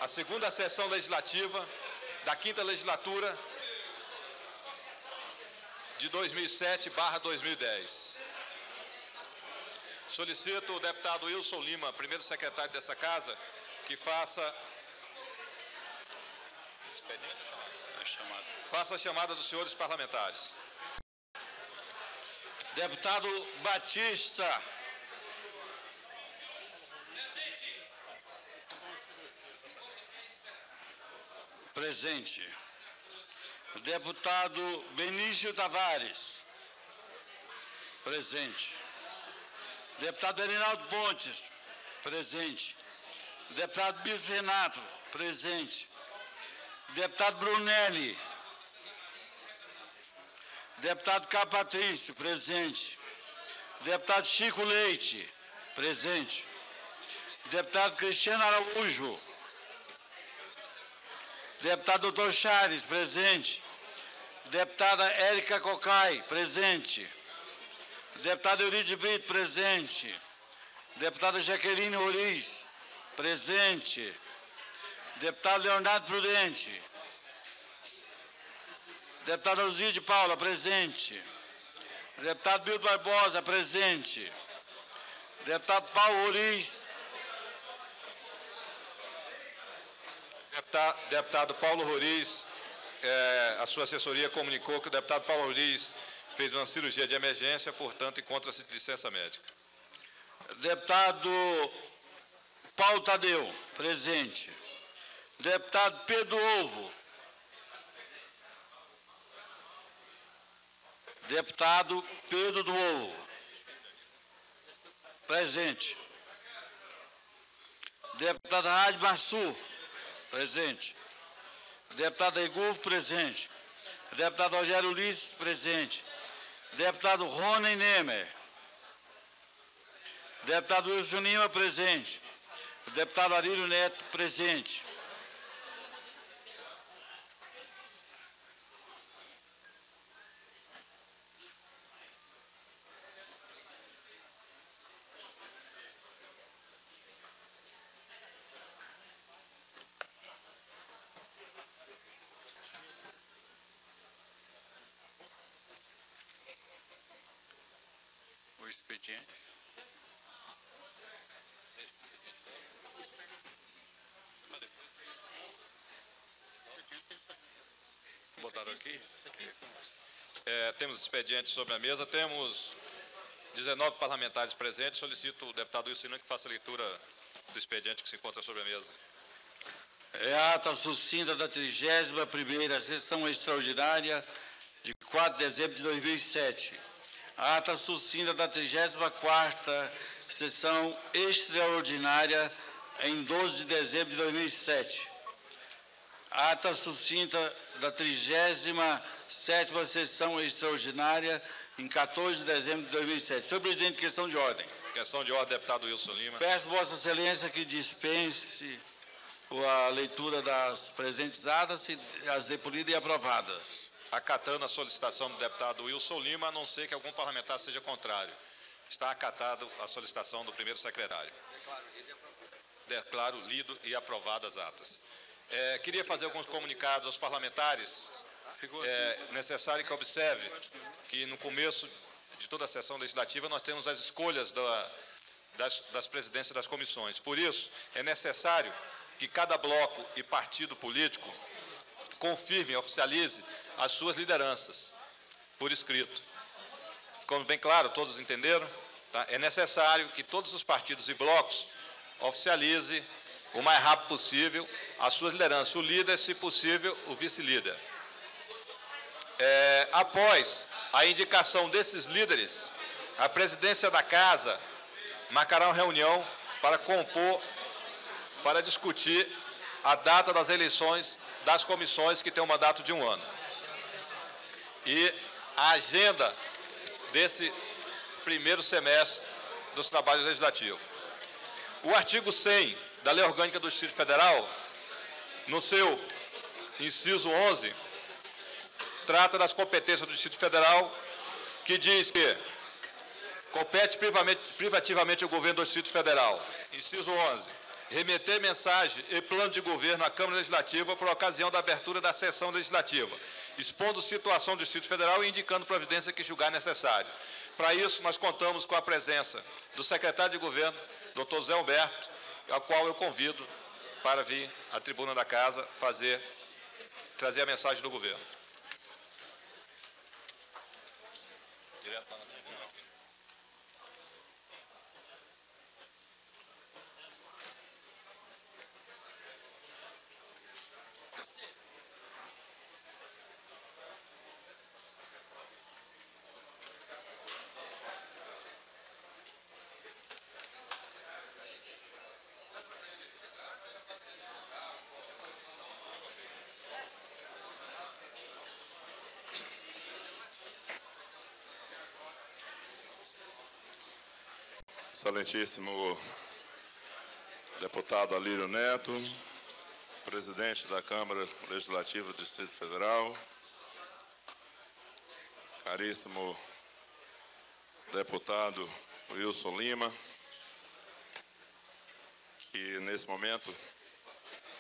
a segunda sessão legislativa da 5ª legislatura de 2007/2010. Solicito o deputado Wilson Lima, primeiro secretário dessa casa, que faça a chamada dos senhores parlamentares. Deputado Batista. Presente. Deputado Benício Tavares. Presente. Deputado Reinaldo Pontes. Presente. Deputado Bispo Renato. Presente. Deputado Brunelli. Deputado Caio Patrício. Presente. Deputado Chico Leite. Presente. Deputado Cristiano Araújo. Deputado Dr. Chares, presente. Deputada Érica Cocai, presente. Deputado Eurídio Brito, presente. Deputada Jaqueline Oriz, presente. Deputado Leonardo Prudente. Deputado Alzir de Paula, presente. Deputado Bildo Barbosa, presente. Deputado Paulo Oriz. Deputado Paulo Roriz, a sua assessoria comunicou que o deputado Paulo Roriz fez uma cirurgia de emergência, portanto, encontra-se de licença médica. Deputado Paulo Tadeu, presente. Deputado Pedro Ovo. Deputado Pedro do Ovo. Presente. Deputado Rádio Massu. Presente. Deputado Egulfo, presente. Deputado Rogério Ulisses, presente. Deputado Rony Nemer. Deputado Wilson Lima, presente. Deputado Arílio Neto, presente. O expediente. Botaram aqui? Temos expedientes sobre a mesa. Temos 19 parlamentares presentes. Solicito o deputado Wilson Lima que faça a leitura do expediente que se encontra sobre a mesa. É a ata sucinta da 31ª sessão extraordinária de 4 de dezembro de 2007. A ata sucinta da 34ª sessão extraordinária em 12 de dezembro de 2007. A ata sucinta da 37ª sessão extraordinária em 14 de dezembro de 2007. Senhor presidente, questão de ordem. Questão de ordem, deputado Wilson Lima. Peço Vossa Excelência que dispense a leitura das presentes atas e as depolidas e aprovadas. Acatando a solicitação do deputado Wilson Lima, a não ser que algum parlamentar seja contrário. Está acatado a solicitação do primeiro secretário. Declaro lido e aprovado as atas. Queria fazer alguns comunicados aos parlamentares. É necessário que observe que no começo de toda a sessão legislativa nós temos as escolhas das presidências das comissões. Por isso, é necessário que cada bloco e partido político confirme, oficialize as suas lideranças por escrito. Ficou bem claro? Todos entenderam? Tá? É necessário que todos os partidos e blocos oficializem o mais rápido possível as suas lideranças. O líder, se possível, o vice-líder. Após a indicação desses líderes, a presidência da Casa marcará uma reunião para discutir a data das eleições das comissões que tem um mandato de 1 ano. E a agenda desse primeiro semestre dos trabalhos legislativos. O artigo 100 da Lei Orgânica do Distrito Federal, no seu inciso 11, trata das competências do Distrito Federal, que diz que compete privativamente ao governo do Distrito Federal. Inciso 11. remeter mensagem e plano de governo à Câmara Legislativa por ocasião da abertura da sessão legislativa, expondo situação do Distrito Federal e indicando providência que julgar necessário. Para isso, nós contamos com a presença do secretário de Governo, doutor Zé Humberto, ao qual eu convido para vir à tribuna da Casa trazer a mensagem do governo. Direto lá na tribuna. Excelentíssimo deputado Alírio Neto, presidente da Câmara Legislativa do Distrito Federal, caríssimo deputado Wilson Lima, que nesse momento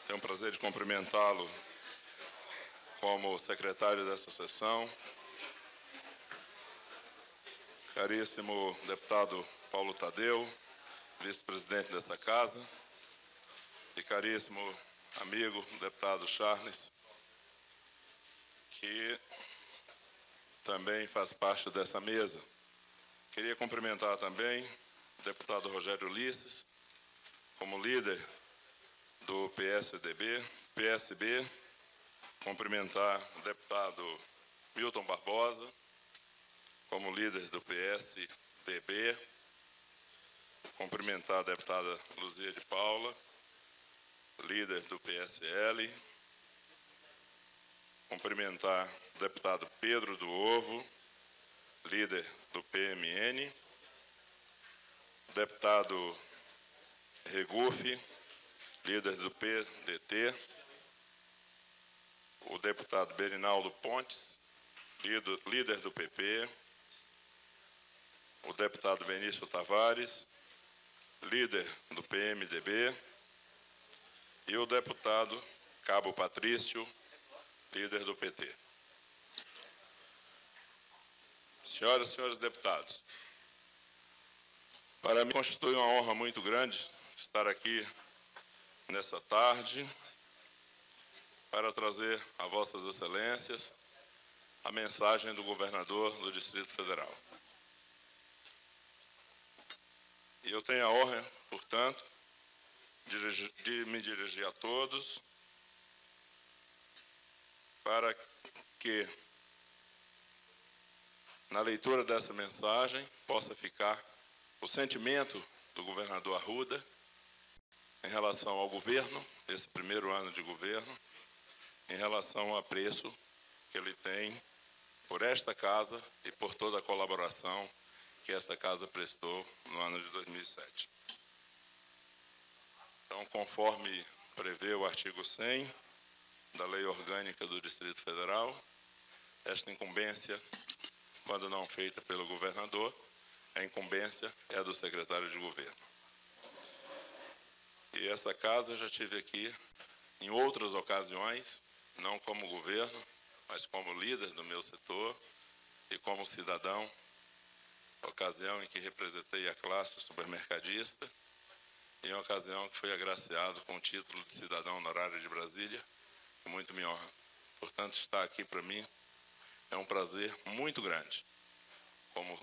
tenho o prazer de cumprimentá-lo como secretário dessa sessão, caríssimo deputado Paulo Tadeu, vice-presidente dessa casa, e caríssimo amigo deputado Charles, que também faz parte dessa mesa. Queria cumprimentar também o deputado Rogério Ulisses, como líder do PSB, cumprimentar o deputado Milton Barbosa, como líder do PSDB, cumprimentar a deputada Luzia de Paula, líder do PSL, cumprimentar o deputado Pedro do Ovo, líder do PMN, o deputado Regufe, líder do PDT, o deputado Berinaldo Pontes, líder do PP, o deputado Benício Tavares, líder do PMDB, e o deputado Cabo Patrício, líder do PT. Senhoras e senhores deputados, para mim constitui uma honra muito grande estar aqui nessa tarde para trazer a vossas excelências a mensagem do governador do Distrito Federal. E eu tenho a honra, portanto, de me dirigir a todos para que, na leitura dessa mensagem, possa ficar o sentimento do governador Arruda em relação ao governo, esse primeiro ano de governo, em relação ao apreço que ele tem por esta casa e por toda a colaboração que essa casa prestou no ano de 2007. Então, conforme prevê o artigo 100 da Lei Orgânica do Distrito Federal, esta incumbência, quando não feita pelo governador, a incumbência é do secretário de governo. E essa casa eu já tive aqui em outras ocasiões, não como governo, mas como líder do meu setor e como cidadão, ocasião em que representei a classe supermercadista, em ocasião que fui agraciado com o título de cidadão honorário de Brasília, que muito me honra. Portanto, estar aqui para mim é um prazer muito grande, como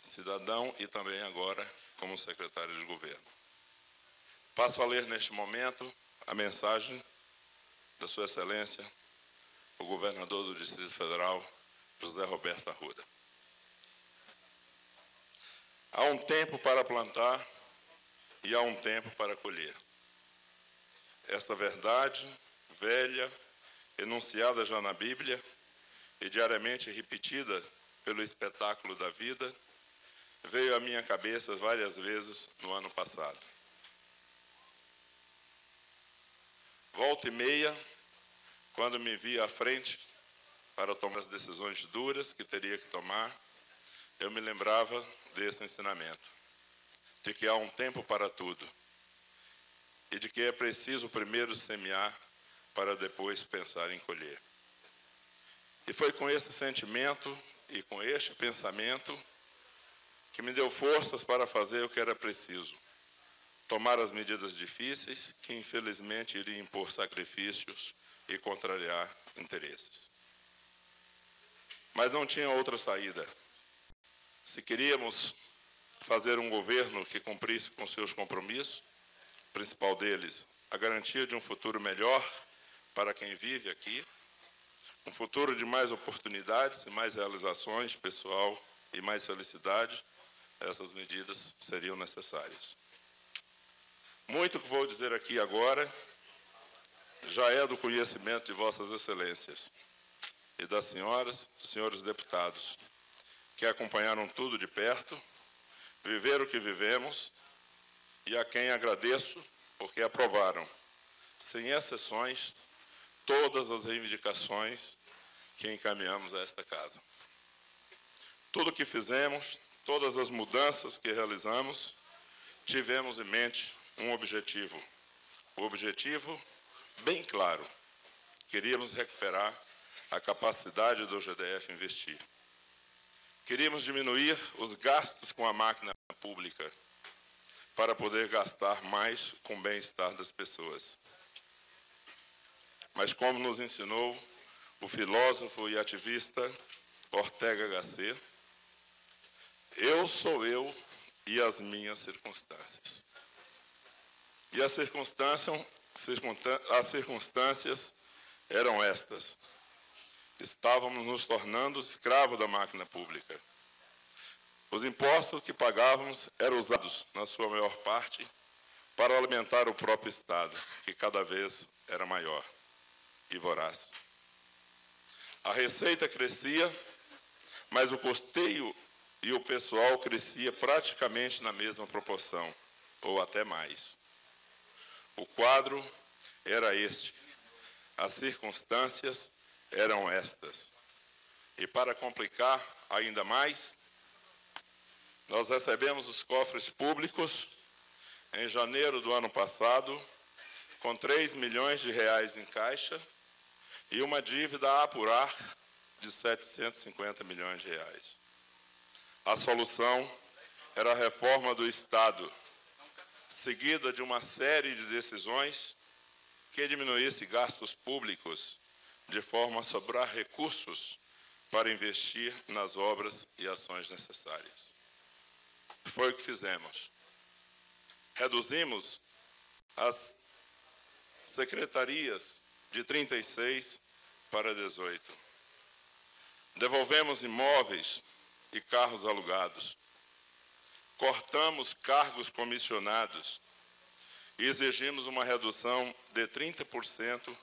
cidadão e também agora como secretário de governo. Passo a ler neste momento a mensagem da Sua Excelência, o governador do Distrito Federal, José Roberto Arruda. Há um tempo para plantar e há um tempo para colher. Esta verdade, velha, enunciada já na Bíblia e diariamente repetida pelo espetáculo da vida, veio à minha cabeça várias vezes no ano passado. Volta e meia, quando me via à frente para tomar as decisões duras que teria que tomar, eu me lembrava desse ensinamento, de que há um tempo para tudo, e de que é preciso primeiro semear para depois pensar em colher. E foi com esse sentimento e com este pensamento que me deu forças para fazer o que era preciso, tomar as medidas difíceis que infelizmente iriam impor sacrifícios e contrariar interesses. Mas não tinha outra saída. Se queríamos fazer um governo que cumprisse com seus compromissos, o principal deles, a garantia de um futuro melhor para quem vive aqui, um futuro de mais oportunidades e mais realizações pessoal e mais felicidade, essas medidas seriam necessárias. Muito que vou dizer aqui agora já é do conhecimento de Vossas Excelências e das senhoras e senhores deputados, que acompanharam tudo de perto, viveram o que vivemos e a quem agradeço porque aprovaram, sem exceções, todas as reivindicações que encaminhamos a esta casa. Tudo o que fizemos, todas as mudanças que realizamos, tivemos em mente um objetivo. O objetivo bem claro. Queríamos recuperar a capacidade do GDF investir. Queríamos diminuir os gastos com a máquina pública para poder gastar mais com o bem-estar das pessoas. Mas como nos ensinou o filósofo e ativista Ortega Gasset, eu sou eu e as minhas circunstâncias. E as circunstâncias eram estas. Estávamos nos tornando escravos da máquina pública. Os impostos que pagávamos eram usados, na sua maior parte, para alimentar o próprio Estado, que cada vez era maior e voraz. A receita crescia, mas o custeio e o pessoal crescia praticamente na mesma proporção, ou até mais. O quadro era este, as circunstâncias eram estas. E para complicar ainda mais, nós recebemos os cofres públicos em janeiro do ano passado, com 3 milhões de reais em caixa e uma dívida a apurar de 750 milhões de reais. A solução era a reforma do Estado, seguida de uma série de decisões que diminuísse gastos públicos, de forma a sobrar recursos para investir nas obras e ações necessárias. Foi o que fizemos. Reduzimos as secretarias de 36 para 18. Devolvemos imóveis e carros alugados. Cortamos cargos comissionados e exigimos uma redução de 30%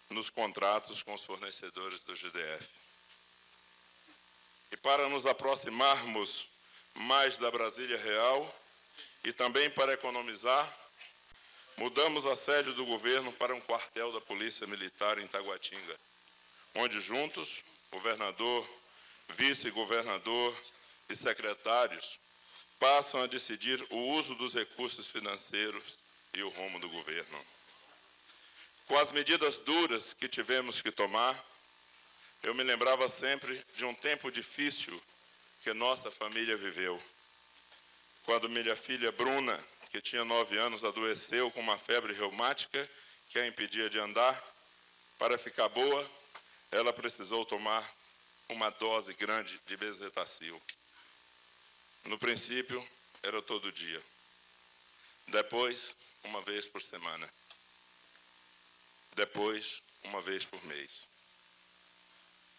nos contratos com os fornecedores do GDF. E para nos aproximarmos mais da Brasília real e também para economizar, mudamos a sede do governo para um quartel da Polícia Militar em Taguatinga, onde juntos, governador, vice-governador e secretários passam a decidir o uso dos recursos financeiros e o rumo do governo. Com as medidas duras que tivemos que tomar, eu me lembrava sempre de um tempo difícil que nossa família viveu. Quando minha filha Bruna, que tinha 9 anos, adoeceu com uma febre reumática que a impedia de andar, para ficar boa, ela precisou tomar uma dose grande de bezetacil. No princípio, era todo dia. Depois, uma vez por semana. Depois, uma vez por mês.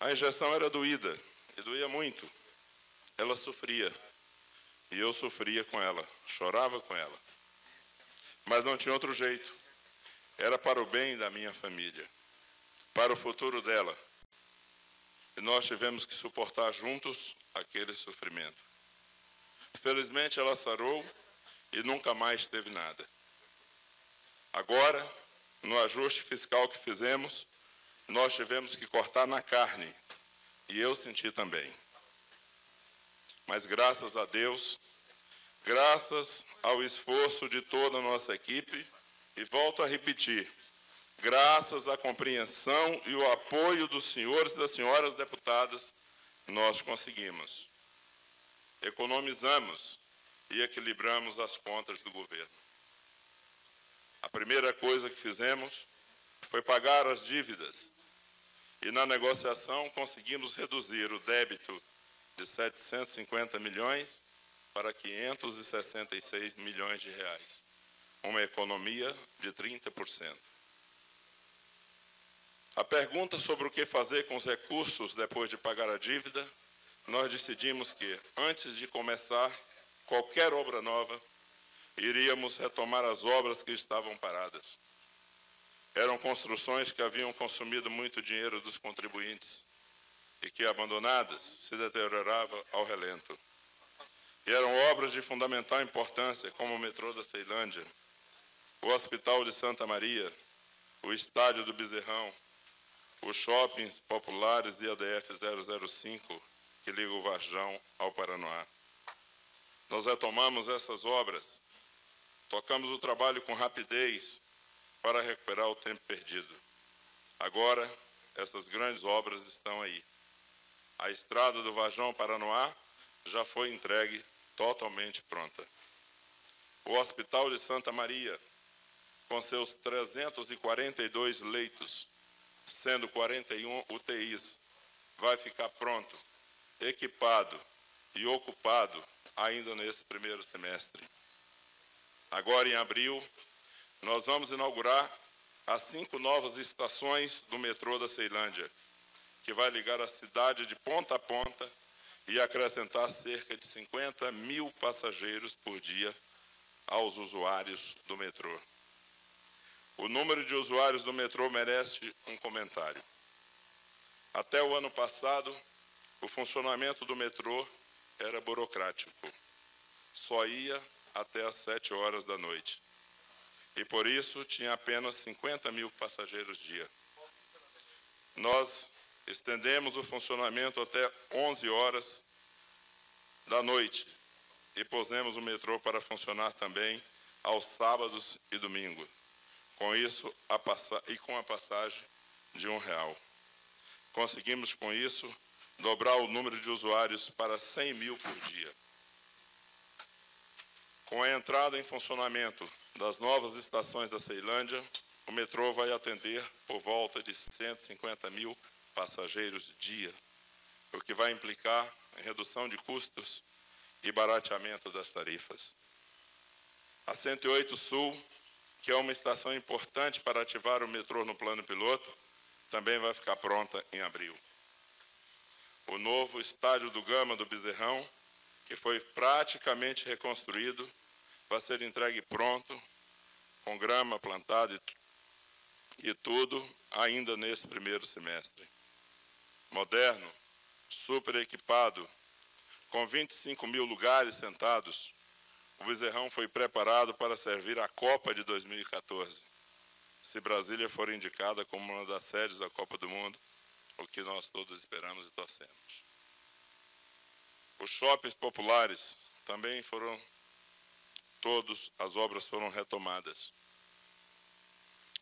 A injeção era doída, e doía muito. Ela sofria, e eu sofria com ela, chorava com ela. Mas não tinha outro jeito. Era para o bem da minha família, para o futuro dela. E nós tivemos que suportar juntos aquele sofrimento. Felizmente ela sarou e nunca mais teve nada. Agora, no ajuste fiscal que fizemos, nós tivemos que cortar na carne, e eu senti também. Mas graças a Deus, graças ao esforço de toda a nossa equipe E volto a repetir, graças à compreensão e o apoio dos senhores e das senhoras deputadas, nós conseguimos. Economizamos e equilibramos as contas do governo. A primeira coisa que fizemos foi pagar as dívidas. E na negociação conseguimos reduzir o débito de 750 milhões para 566 milhões de reais. Uma economia de 30%. A pergunta sobre o que fazer com os recursos depois de pagar a dívida, nós decidimos que, antes de começar qualquer obra nova, iríamos retomar as obras que estavam paradas. Eram construções que haviam consumido muito dinheiro dos contribuintes e que, abandonadas, se deterioravam ao relento. E eram obras de fundamental importância, como o metrô da Ceilândia, o Hospital de Santa Maria, o Estádio do Bezerrão, os shoppings populares e a DF 005, que liga o Varjão ao Paranoá. Nós retomamos essas obras, tocamos o trabalho com rapidez para recuperar o tempo perdido. Agora, essas grandes obras estão aí. A estrada do Varjão ao Paranoá já foi entregue totalmente pronta. O Hospital de Santa Maria, com seus 342 leitos, sendo 41 UTIs, vai ficar pronto, equipado e ocupado ainda nesse primeiro semestre. Agora, em abril, nós vamos inaugurar as 5 novas estações do metrô da Ceilândia, que vai ligar a cidade de ponta a ponta e acrescentar cerca de 50 mil passageiros por dia aos usuários do metrô. O número de usuários do metrô merece um comentário. Até o ano passado, o funcionamento do metrô era burocrático. Só ia até às 7 horas da noite. E por isso tinha apenas 50 mil passageiros dia. Nós estendemos o funcionamento até 11 horas da noite e pusemos o metrô para funcionar também aos sábados e domingos. Com isso, com a passagem de R$1. Conseguimos, com isso, dobrar o número de usuários para 100 mil por dia. Com a entrada em funcionamento das novas estações da Ceilândia, o metrô vai atender por volta de 150 mil passageiros dia, o que vai implicar em redução de custos e barateamento das tarifas. A 108 Sul, que é uma estação importante para ativar o metrô no plano piloto, também vai ficar pronta em abril. O novo Estádio do Gama do Bezerrão, que foi praticamente reconstruído, vai ser entregue pronto, com grama plantada e tudo, ainda nesse primeiro semestre. Moderno, super equipado, com 25 mil lugares sentados, o Bezerrão foi preparado para servir a Copa de 2014. Se Brasília for indicada como uma das sedes da Copa do Mundo, o que nós todos esperamos e torcemos. Os shoppings populares também foram, as obras foram retomadas.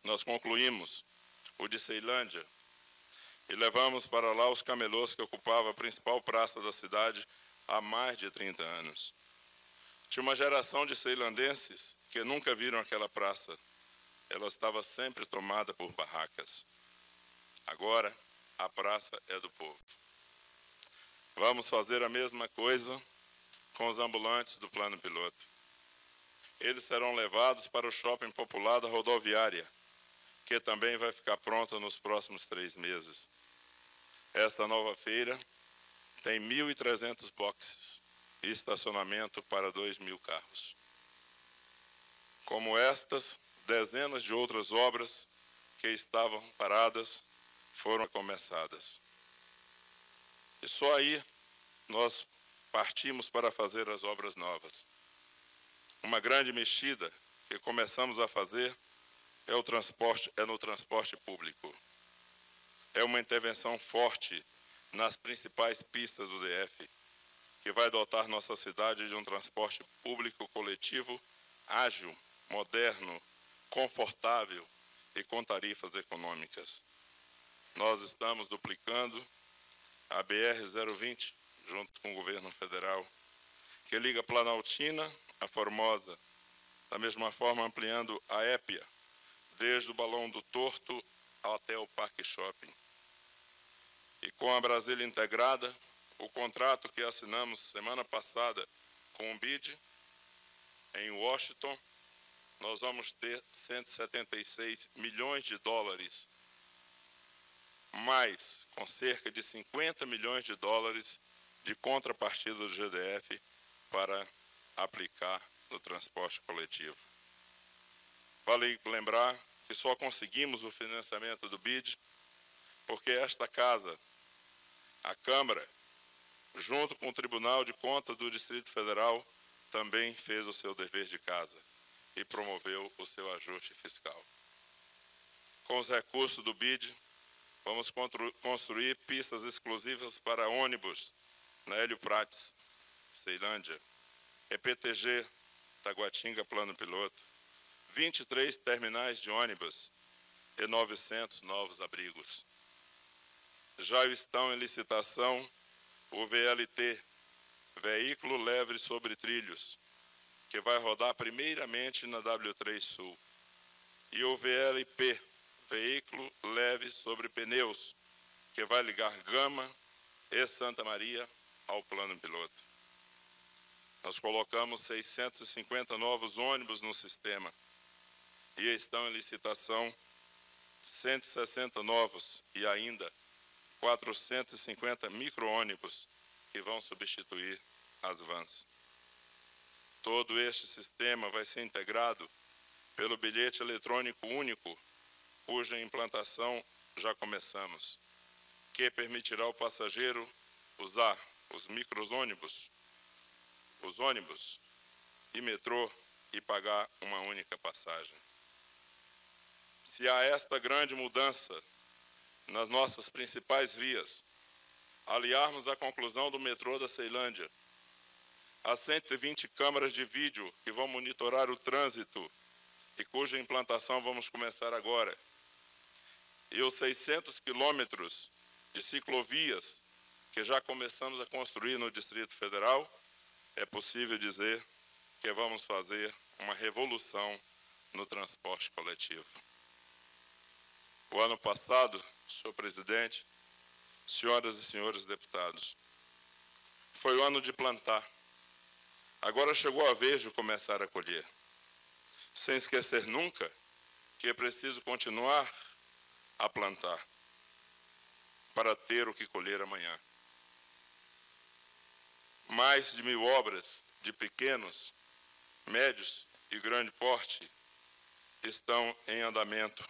Nós concluímos o de Ceilândia e levamos para lá os camelôs que ocupavam a principal praça da cidade há mais de 30 anos. Tinha uma geração de ceilandenses que nunca viram aquela praça. Ela estava sempre tomada por barracas. Agora, a praça é do povo. Vamos fazer a mesma coisa com os ambulantes do plano piloto. Eles serão levados para o shopping popular da rodoviária, que também vai ficar pronta nos próximos 3 meses. Esta nova feira tem 1.300 boxes e estacionamento para 2.000 carros. Como estas, dezenas de outras obras que estavam paradas foram começadas. E só aí nós partimos para fazer as obras novas. Uma grande mexida que começamos a fazer é no transporte público. É uma intervenção forte nas principais pistas do DF, que vai dotar nossa cidade de um transporte público coletivo ágil, moderno, confortável e com tarifas econômicas. Nós estamos duplicando a BR-020, junto com o governo federal, que liga Planaltina a Formosa, da mesma forma ampliando a Épia, desde o Balão do Torto até o Parque Shopping. E com a Brasília Integrada, o contrato que assinamos semana passada com o BID, em Washington, nós vamos ter 176 milhões de dólares, mais com cerca de 50 milhões de dólares de contrapartida do GDF para aplicar no transporte coletivo. Vale lembrar que só conseguimos o financiamento do BID porque esta casa, a Câmara, junto com o Tribunal de Contas do Distrito Federal, também fez o seu dever de casa e promoveu o seu ajuste fiscal. Com os recursos do BID, vamos construir pistas exclusivas para ônibus na Hélio Prates, Ceilândia, EPTG, Taguatinga, Plano Piloto, 23 terminais de ônibus e 900 novos abrigos. Já estão em licitação o VLT, Veículo Leve sobre Trilhos, que vai rodar primeiramente na W3 Sul, e o VLP, Veículo Leve sobre Pneus, que vai ligar Gama e Santa Maria ao Plano Piloto. Nós colocamos 650 novos ônibus no sistema e estão em licitação 160 novos e ainda 450 micro-ônibus que vão substituir as vans. Todo este sistema vai ser integrado pelo bilhete eletrônico único, cuja implantação já começamos, que permitirá ao passageiro usar os micro-ônibus, os ônibus e metrô e pagar uma única passagem. Se há esta grande mudança nas nossas principais vias, aliarmos a conclusão do metrô da Ceilândia, as 120 câmaras de vídeo que vão monitorar o trânsito e cuja implantação vamos começar agora, e os 600 quilômetros de ciclovias que já começamos a construir no Distrito Federal, é possível dizer que vamos fazer uma revolução no transporte coletivo. O ano passado, senhor presidente, senhoras e senhores deputados, foi o ano de plantar. Agora chegou a vez de começar a colher, sem esquecer nunca que é preciso continuar a plantar para ter o que colher amanhã. Mais de 1000 obras de pequenos, médios e grande porte estão em andamento.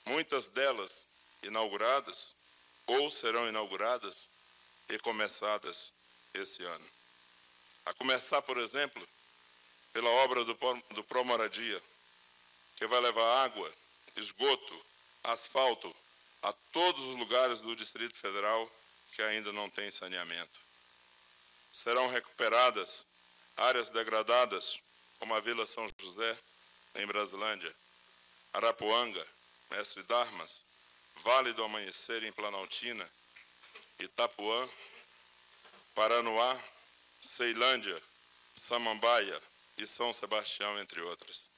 Muitas delas inauguradas ou serão inauguradas e começadas esse ano. A começar, por exemplo, pela obra do Promoradia, que vai levar água, esgoto, asfalto a todos os lugares do Distrito Federal que ainda não têm saneamento. Serão recuperadas áreas degradadas, como a Vila São José, em Brasilândia, Arapuanga, Mestre Darmas, Vale do Amanhecer, em Planaltina, Itapuã, Paranoá, Ceilândia, Samambaia e São Sebastião, entre outras.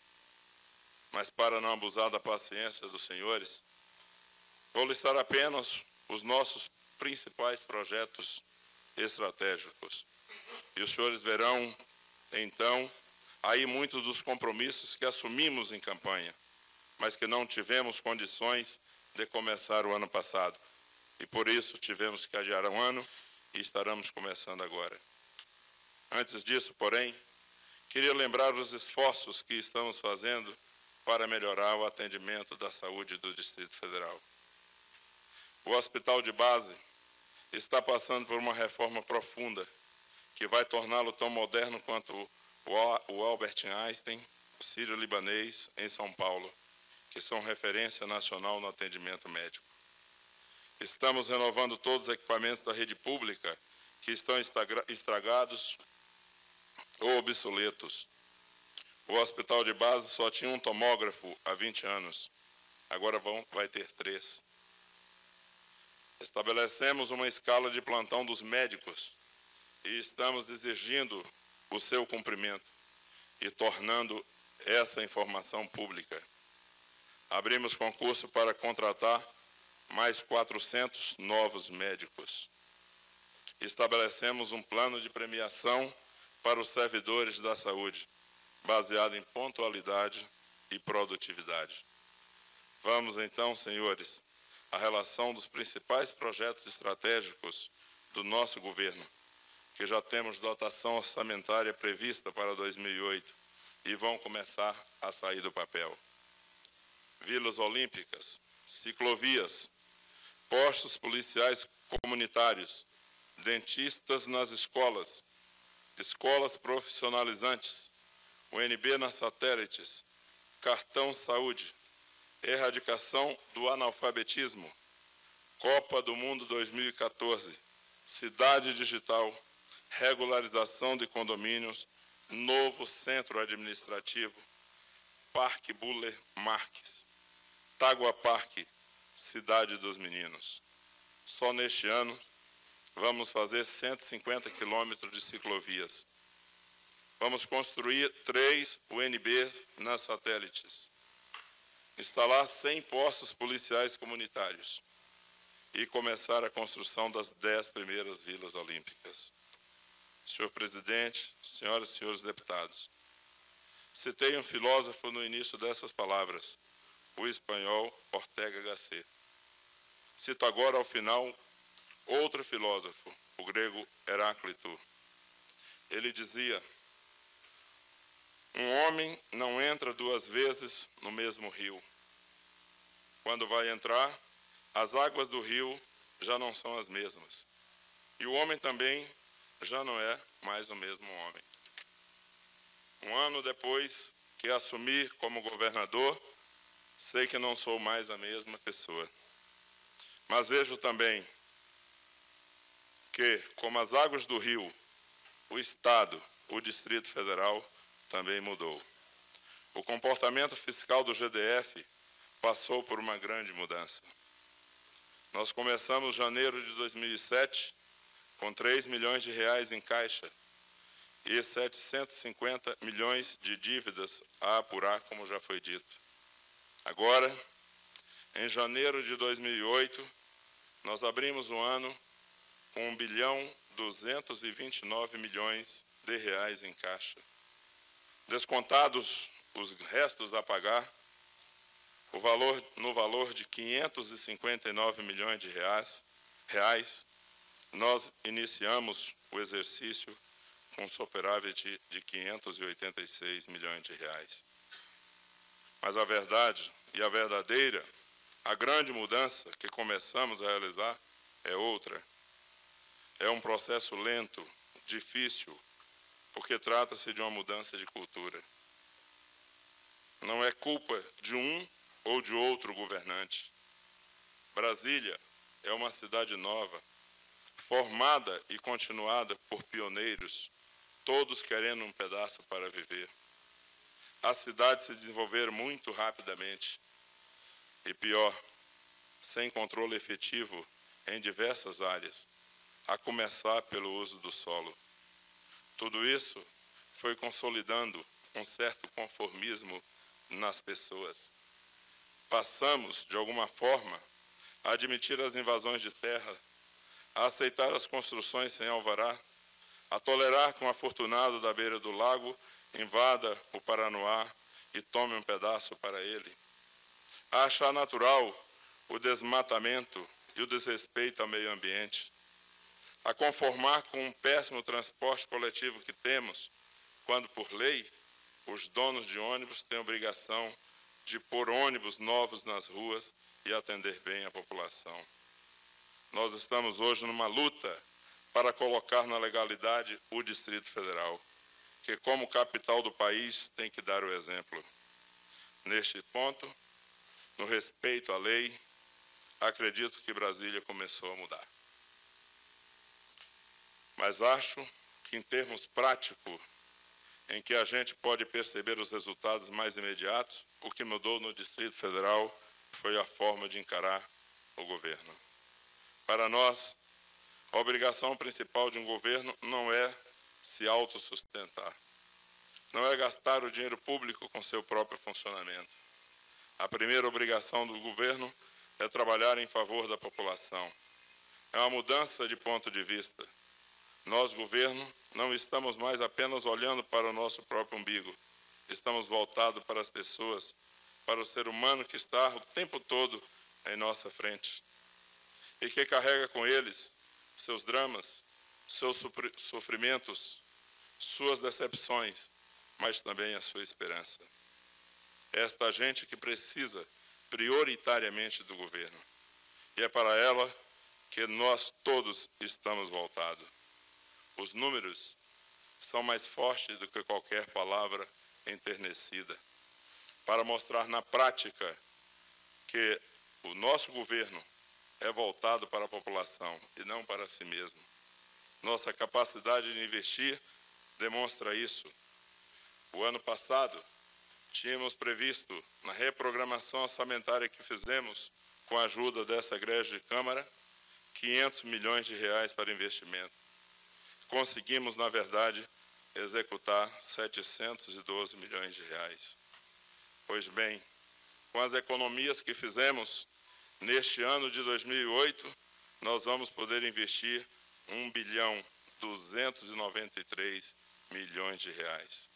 Mas para não abusar da paciência dos senhores, vou listar apenas os nossos principais projetos estratégicos. E os senhores verão, então, aí muitos dos compromissos que assumimos em campanha, mas que não tivemos condições de começar o ano passado. E por isso tivemos que adiar um ano e estaremos começando agora. Antes disso, porém, queria lembrar os esforços que estamos fazendo para melhorar o atendimento da saúde do Distrito Federal. O Hospital de Base está passando por uma reforma profunda que vai torná-lo tão moderno quanto o Albert Einstein, o Sírio-Libanês, em São Paulo, que são referência nacional no atendimento médico. Estamos renovando todos os equipamentos da rede pública que estão estragados ou obsoletos. O hospital de base só tinha um tomógrafo há 20 anos. Agora vai ter 3. Estabelecemos uma escala de plantão dos médicos e estamos exigindo o seu cumprimento e tornando essa informação pública. Abrimos concurso para contratar mais 400 novos médicos. Estabelecemos um plano de premiação para os servidores da saúde, baseado em pontualidade e produtividade. Vamos então, senhores, à relação dos principais projetos estratégicos do nosso governo, que já temos dotação orçamentária prevista para 2008 e vão começar a sair do papel. Vilas olímpicas, ciclovias, postos policiais comunitários, dentistas nas escolas, escolas profissionalizantes, UNB nas satélites, cartão saúde, erradicação do analfabetismo, Copa do Mundo 2014, cidade digital, regularização de condomínios, novo centro administrativo, Parque Buller Marques, Tagua Parque, Cidade dos Meninos. Só neste ano, vamos fazer 150 quilômetros de ciclovias. Vamos construir 3 UNB nas satélites. Instalar 100 postos policiais comunitários. E começar a construção das 10 primeiras vilas olímpicas. Senhor presidente, senhoras e senhores deputados, citei um filósofo no início dessas palavras, o espanhol Ortega Gasset. Cito agora, ao final, outro filósofo, o grego Heráclito. Ele dizia: um homem não entra 2 vezes no mesmo rio. Quando vai entrar, as águas do rio já não são as mesmas. E o homem também já não é mais o mesmo homem. Um ano depois que assumi como governador, sei que não sou mais a mesma pessoa. Mas vejo também que, como as águas do rio, o Estado, o Distrito Federal, também mudou. O comportamento fiscal do GDF passou por uma grande mudança. Nós começamos janeiro de 2007 com 3 milhões de reais em caixa e 750 milhões de dívidas a apurar, como já foi dito. Agora, em janeiro de 2008, nós abrimos o ano com 1.229 milhões de reais em caixa. Descontados os restos a pagar, no valor de 559 milhões de reais, nós iniciamos o exercício com superávit de 586 milhões de reais. Mas a verdade e a verdadeira, a grande mudança que começamos a realizar é outra. É um processo lento, difícil, porque trata-se de uma mudança de cultura. Não é culpa de um ou de outro governante. Brasília é uma cidade nova, formada e continuada por pioneiros, todos querendo um pedaço para viver. A cidade se desenvolver muito rapidamente e, pior, sem controle efetivo em diversas áreas, a começar pelo uso do solo. Tudo isso foi consolidando um certo conformismo nas pessoas. Passamos, de alguma forma, a admitir as invasões de terra, a aceitar as construções sem alvará, a tolerar que um afortunado da beira do lago invada o Paranoá e tome um pedaço para ele, a achar natural o desmatamento e o desrespeito ao meio ambiente, a conformar com um péssimo transporte coletivo que temos, quando, por lei, os donos de ônibus têm obrigação de pôr ônibus novos nas ruas e atender bem a população. Nós estamos hoje numa luta para colocar na legalidade o Distrito Federal, que, como capital do país, tem que dar o exemplo. Neste ponto, no respeito à lei, acredito que Brasília começou a mudar. Mas acho que, em termos práticos, em que a gente pode perceber os resultados mais imediatos, o que mudou no Distrito Federal foi a forma de encarar o governo. Para nós, a obrigação principal de um governo não é se autossustentar, não é gastar o dinheiro público com seu próprio funcionamento. A primeira obrigação do governo é trabalhar em favor da população. É uma mudança de ponto de vista. Nós, governo, não estamos mais apenas olhando para o nosso próprio umbigo. Estamos voltados para as pessoas, para o ser humano que está o tempo todo em nossa frente e que carrega com eles seus dramas, seus sofrimentos, suas decepções, mas também a sua esperança. É esta gente que precisa prioritariamente do governo. E é para ela que nós todos estamos voltados. Os números são mais fortes do que qualquer palavra enternecida, para mostrar na prática que o nosso governo é voltado para a população e não para si mesmo. Nossa capacidade de investir demonstra isso. O ano passado, tínhamos previsto, na reprogramação orçamentária que fizemos, com a ajuda dessa Igreja de Câmara, 500 milhões de reais para investimento. Conseguimos, na verdade, executar 712 milhões de reais. Pois bem, com as economias que fizemos, neste ano de 2008, nós vamos poder investir 1.293 bilhões de reais.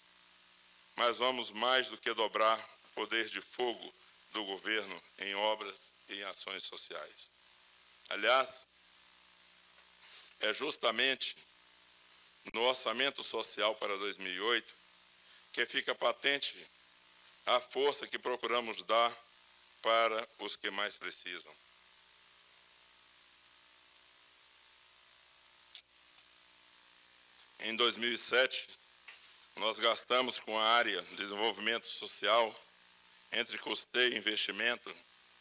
Mas vamos mais do que dobrar o poder de fogo do governo em obras e em ações sociais. Aliás, é justamente no orçamento social para 2008 que fica patente a força que procuramos dar para os que mais precisam. Em 2007, nós gastamos com a área de desenvolvimento social, entre custeio e investimento,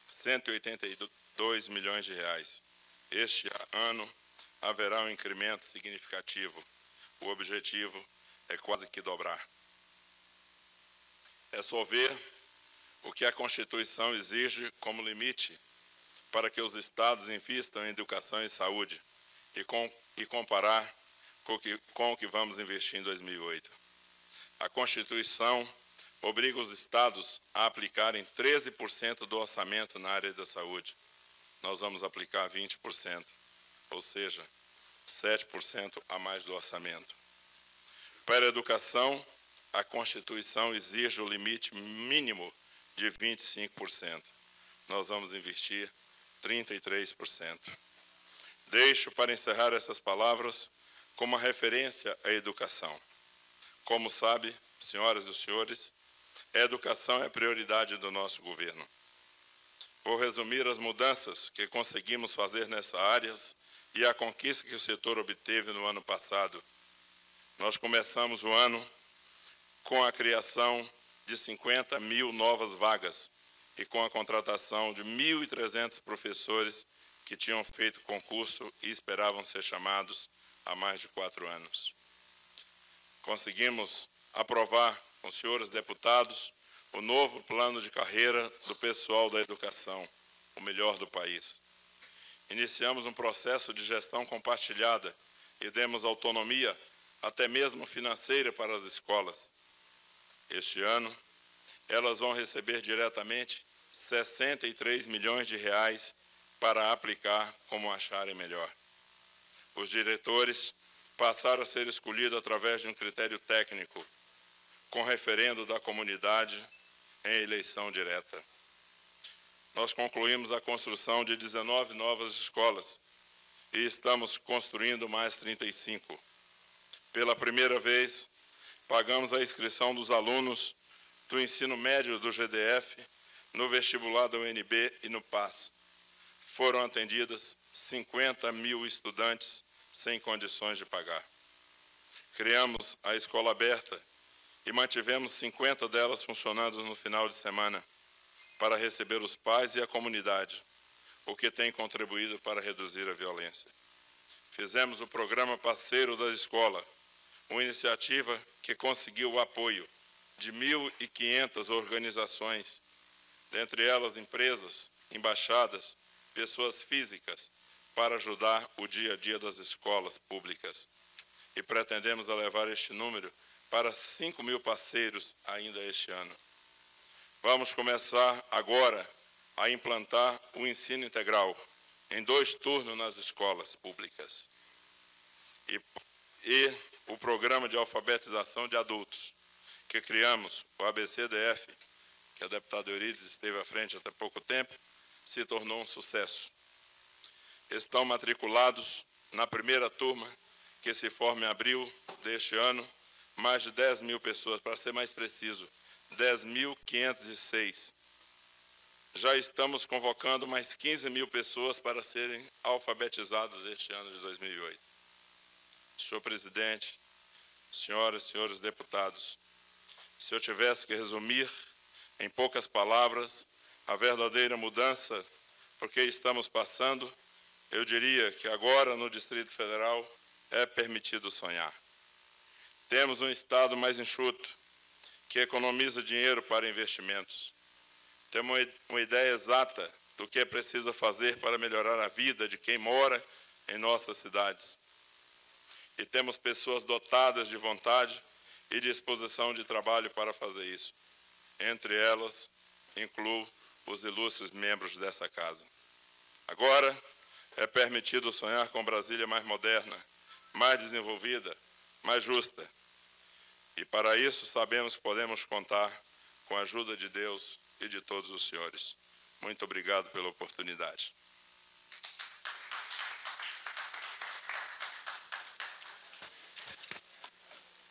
182 milhões de reais. Este ano haverá um incremento significativo. O objetivo é quase que dobrar. É só ver o que a Constituição exige como limite para que os estados invistam em educação e saúde e comparar com o que vamos investir em 2008. A Constituição obriga os estados a aplicarem 13% do orçamento na área da saúde. Nós vamos aplicar 20%, ou seja, 7% a mais do orçamento. Para a educação, a Constituição exige o limite mínimo de 25%. Nós vamos investir 33%. Deixo para encerrar essas palavras como referência à educação. Como sabe, senhoras e senhores, a educação é a prioridade do nosso governo. Vou resumir as mudanças que conseguimos fazer nessas áreas e a conquista que o setor obteve no ano passado. Nós começamos o ano com a criação de 50 mil novas vagas e com a contratação de 1.300 professores que tinham feito concurso e esperavam ser chamados há mais de 4 anos. Conseguimos aprovar com os senhores deputados o novo plano de carreira do pessoal da educação, o melhor do país. Iniciamos um processo de gestão compartilhada e demos autonomia, até mesmo financeira, para as escolas. Este ano, elas vão receber diretamente 63 milhões de reais para aplicar como acharem melhor. Os diretores passaram a ser escolhidos através de um critério técnico, com referendo da comunidade em eleição direta. Nós concluímos a construção de 19 novas escolas e estamos construindo mais 35. Pela primeira vez, pagamos a inscrição dos alunos do ensino médio do GDF, no vestibular da UNB e no PAS. Foram atendidas 50 mil estudantes sem condições de pagar. Criamos a escola aberta e mantivemos 50 delas funcionando no final de semana para receber os pais e a comunidade, o que tem contribuído para reduzir a violência. Fizemos o programa parceiro da escola, uma iniciativa que conseguiu o apoio de 1.500 organizações, dentre elas empresas, embaixadas, pessoas físicas, para ajudar o dia a dia das escolas públicas. E pretendemos elevar este número para 5.000 parceiros ainda este ano. Vamos começar agora a implantar o ensino integral em 2 turnos nas escolas públicas. E o programa de alfabetização de adultos, que criamos, o ABCDF, que a deputada Eurides esteve à frente até pouco tempo, se tornou um sucesso. Estão matriculados na primeira turma, que se forma em abril deste ano, mais de 10.000 pessoas, para ser mais preciso, 10.506. Já estamos convocando mais 15.000 pessoas para serem alfabetizadas este ano de 2008. Senhor presidente, senhoras e senhores deputados, se eu tivesse que resumir em poucas palavras a verdadeira mudança por que estamos passando, eu diria que agora no Distrito Federal é permitido sonhar. Temos um Estado mais enxuto, que economiza dinheiro para investimentos. Temos uma ideia exata do que é preciso fazer para melhorar a vida de quem mora em nossas cidades. E temos pessoas dotadas de vontade e disposição de trabalho para fazer isso. Entre elas, incluo os ilustres membros dessa casa. Agora, é permitido sonhar com Brasília mais moderna, mais desenvolvida, mais justa. E para isso sabemos que podemos contar com a ajuda de Deus e de todos os senhores. Muito obrigado pela oportunidade.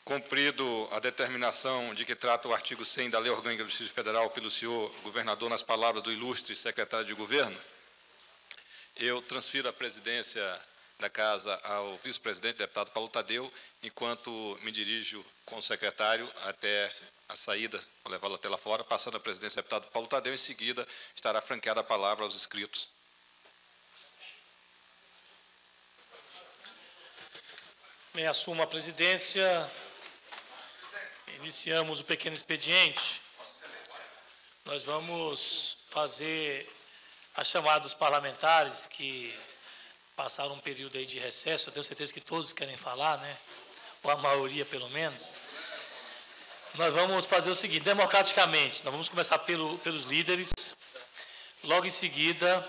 Cumprido a determinação de que trata o artigo 100 da Lei Orgânica do Distrito Federal pelo senhor governador nas palavras do ilustre secretário de Governo, eu transfiro a presidência da Casa ao vice-presidente, deputado Paulo Tadeu, enquanto me dirijo com o secretário até a saída, vou levá-lo até lá fora, passando a presidência do deputado Paulo Tadeu, em seguida estará franqueada a palavra aos inscritos. Bem, assumo a presidência. Iniciamos o pequeno expediente. Nós vamos fazer a chamada dos parlamentares que passaram um período aí de recesso. Eu tenho certeza que todos querem falar, né? Ou a maioria, pelo menos. Nós vamos fazer o seguinte, democraticamente, nós vamos começar pelos líderes. Logo em seguida,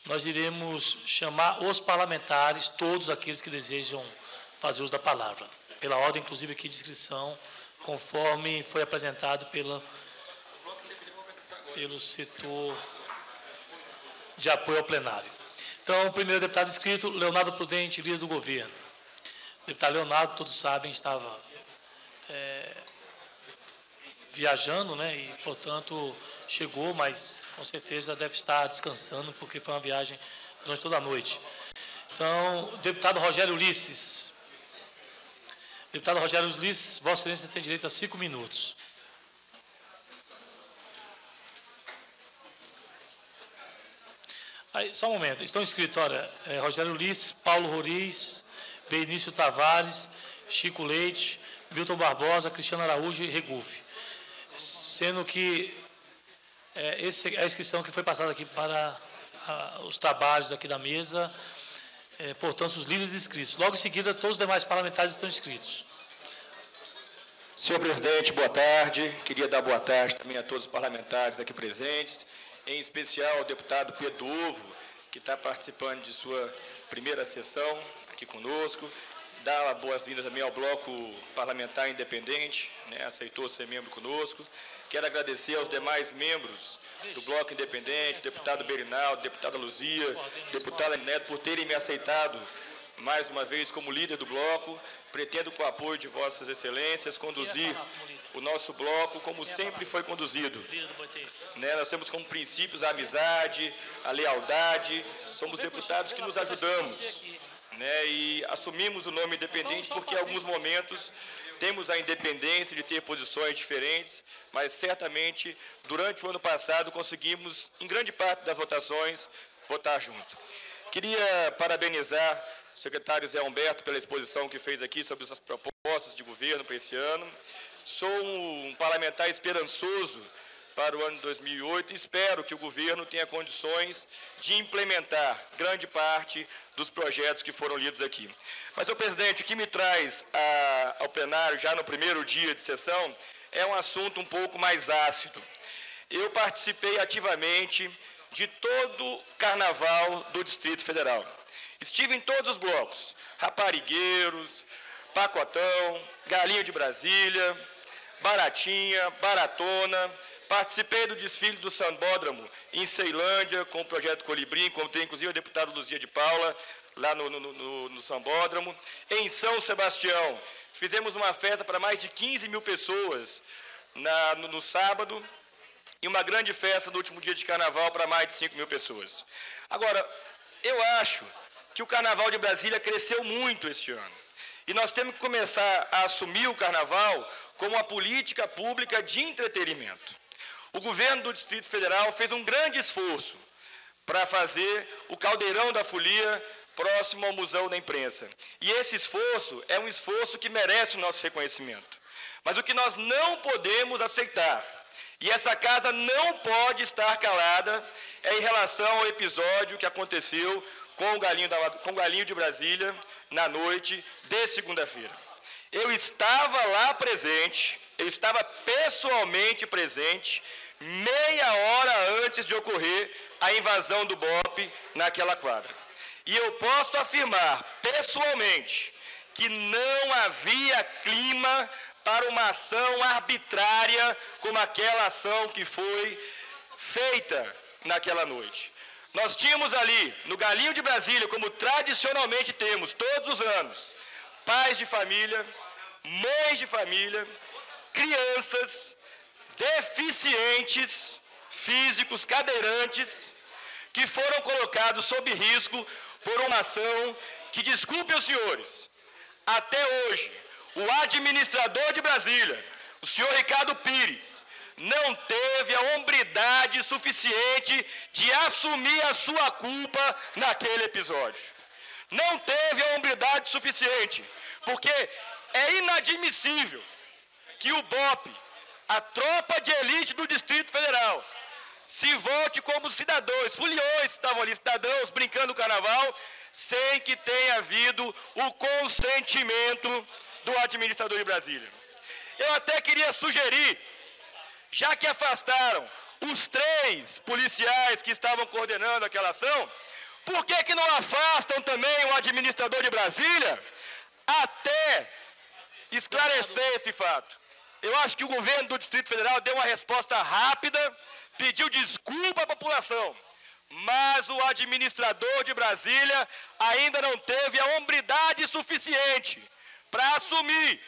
nós iremos chamar os parlamentares, todos aqueles que desejam fazer uso da palavra, pela ordem, inclusive, aqui de inscrição, conforme foi apresentado pelo setor de apoio ao plenário. Então, o primeiro deputado inscrito, Leonardo Prudente, líder do governo. O deputado Leonardo, todos sabem, estava viajando, né, e, portanto, chegou, mas com certeza deve estar descansando, porque foi uma viagem durante toda a noite. Então, deputado Rogério Ulisses. Deputado Rogério Ulisses, Vossa Excelência tem direito a 5 minutos. Aí, só um momento. Estão inscritos, olha, Rogério Ulisses, Paulo Roriz, Benício Tavares, Chico Leite, Milton Barbosa, Cristiano Araújo e Regufe. Sendo que essa é a inscrição que foi passada aqui para os trabalhos aqui da mesa. Portanto, os líderes inscritos. Logo em seguida, todos os demais parlamentares estão inscritos. Senhor presidente, boa tarde. Queria dar boa tarde também a todos os parlamentares aqui presentes, em especial ao deputado Pedro Ovo, que está participando de sua primeira sessão aqui conosco. Dar boas-vindas também ao Bloco Parlamentar Independente, né, aceitou ser membro conosco. Quero agradecer aos demais membros do Bloco Independente, deputado Berinaldo, deputada Luzia, deputada Neto, por terem me aceitado mais uma vez como líder do bloco. Pretendo, com o apoio de Vossas Excelências, conduzir o nosso bloco como sempre foi conduzido. Né, nós temos como princípios a amizade, a lealdade, somos deputados que nos ajudamos. Né, e assumimos o nome independente porque, em alguns momentos, temos a independência de ter posições diferentes, mas certamente, durante o ano passado, conseguimos, em grande parte das votações, votar junto. Queria parabenizar secretário Zé Humberto pela exposição que fez aqui sobre as propostas de governo para esse ano. Sou um parlamentar esperançoso para o ano de 2008 e espero que o governo tenha condições de implementar grande parte dos projetos que foram lidos aqui. Mas, senhor presidente, o que me traz ao plenário, já no primeiro dia de sessão, é um assunto um pouco mais ácido. Eu participei ativamente de todo o carnaval do Distrito Federal. Estive em todos os blocos, Raparigueiros, Pacotão, Galinha de Brasília, Baratinha, Baratona. Participei do desfile do Sambódromo em Ceilândia, com o Projeto Colibri, encontrei inclusive a deputada Luzia de Paula, lá no Sambódromo. Em São Sebastião, fizemos uma festa para mais de 15 mil pessoas no sábado, e uma grande festa no último dia de carnaval para mais de 5 mil pessoas. Agora, eu acho que o Carnaval de Brasília cresceu muito este ano. E nós temos que começar a assumir o Carnaval como uma política pública de entretenimento. O governo do Distrito Federal fez um grande esforço para fazer o Caldeirão da Folia próximo ao Museu da Imprensa. E esse esforço é um esforço que merece o nosso reconhecimento. Mas o que nós não podemos aceitar, e essa casa não pode estar calada, é em relação ao episódio que aconteceu com o Galinho de Brasília na noite de segunda-feira. Eu estava lá presente, eu estava pessoalmente presente, meia hora antes de ocorrer a invasão do BOPE naquela quadra. E eu posso afirmar, pessoalmente, que não havia clima para uma ação arbitrária como aquela ação que foi feita naquela noite. Nós tínhamos ali, no Galinho de Brasília, como tradicionalmente temos todos os anos, pais de família, mães de família, crianças, deficientes físicos, cadeirantes, que foram colocados sob risco por uma ação que, desculpe os senhores, até hoje, o administrador de Brasília, o senhor Ricardo Pires, não teve a hombridade suficiente de assumir a sua culpa naquele episódio. Não teve a hombridade suficiente, porque é inadmissível que o BOPE, a tropa de elite do Distrito Federal, se volte como cidadãos, foliões que estavam ali, cidadãos brincando no carnaval, sem que tenha havido o consentimento do administrador de Brasília. Eu até queria sugerir, já que afastaram os 3 policiais que estavam coordenando aquela ação, por que não afastam também o administrador de Brasília até esclarecer esse fato? Eu acho que o governo do Distrito Federal deu uma resposta rápida, pediu desculpa à população, mas o administrador de Brasília ainda não teve a hombridade suficiente para assumir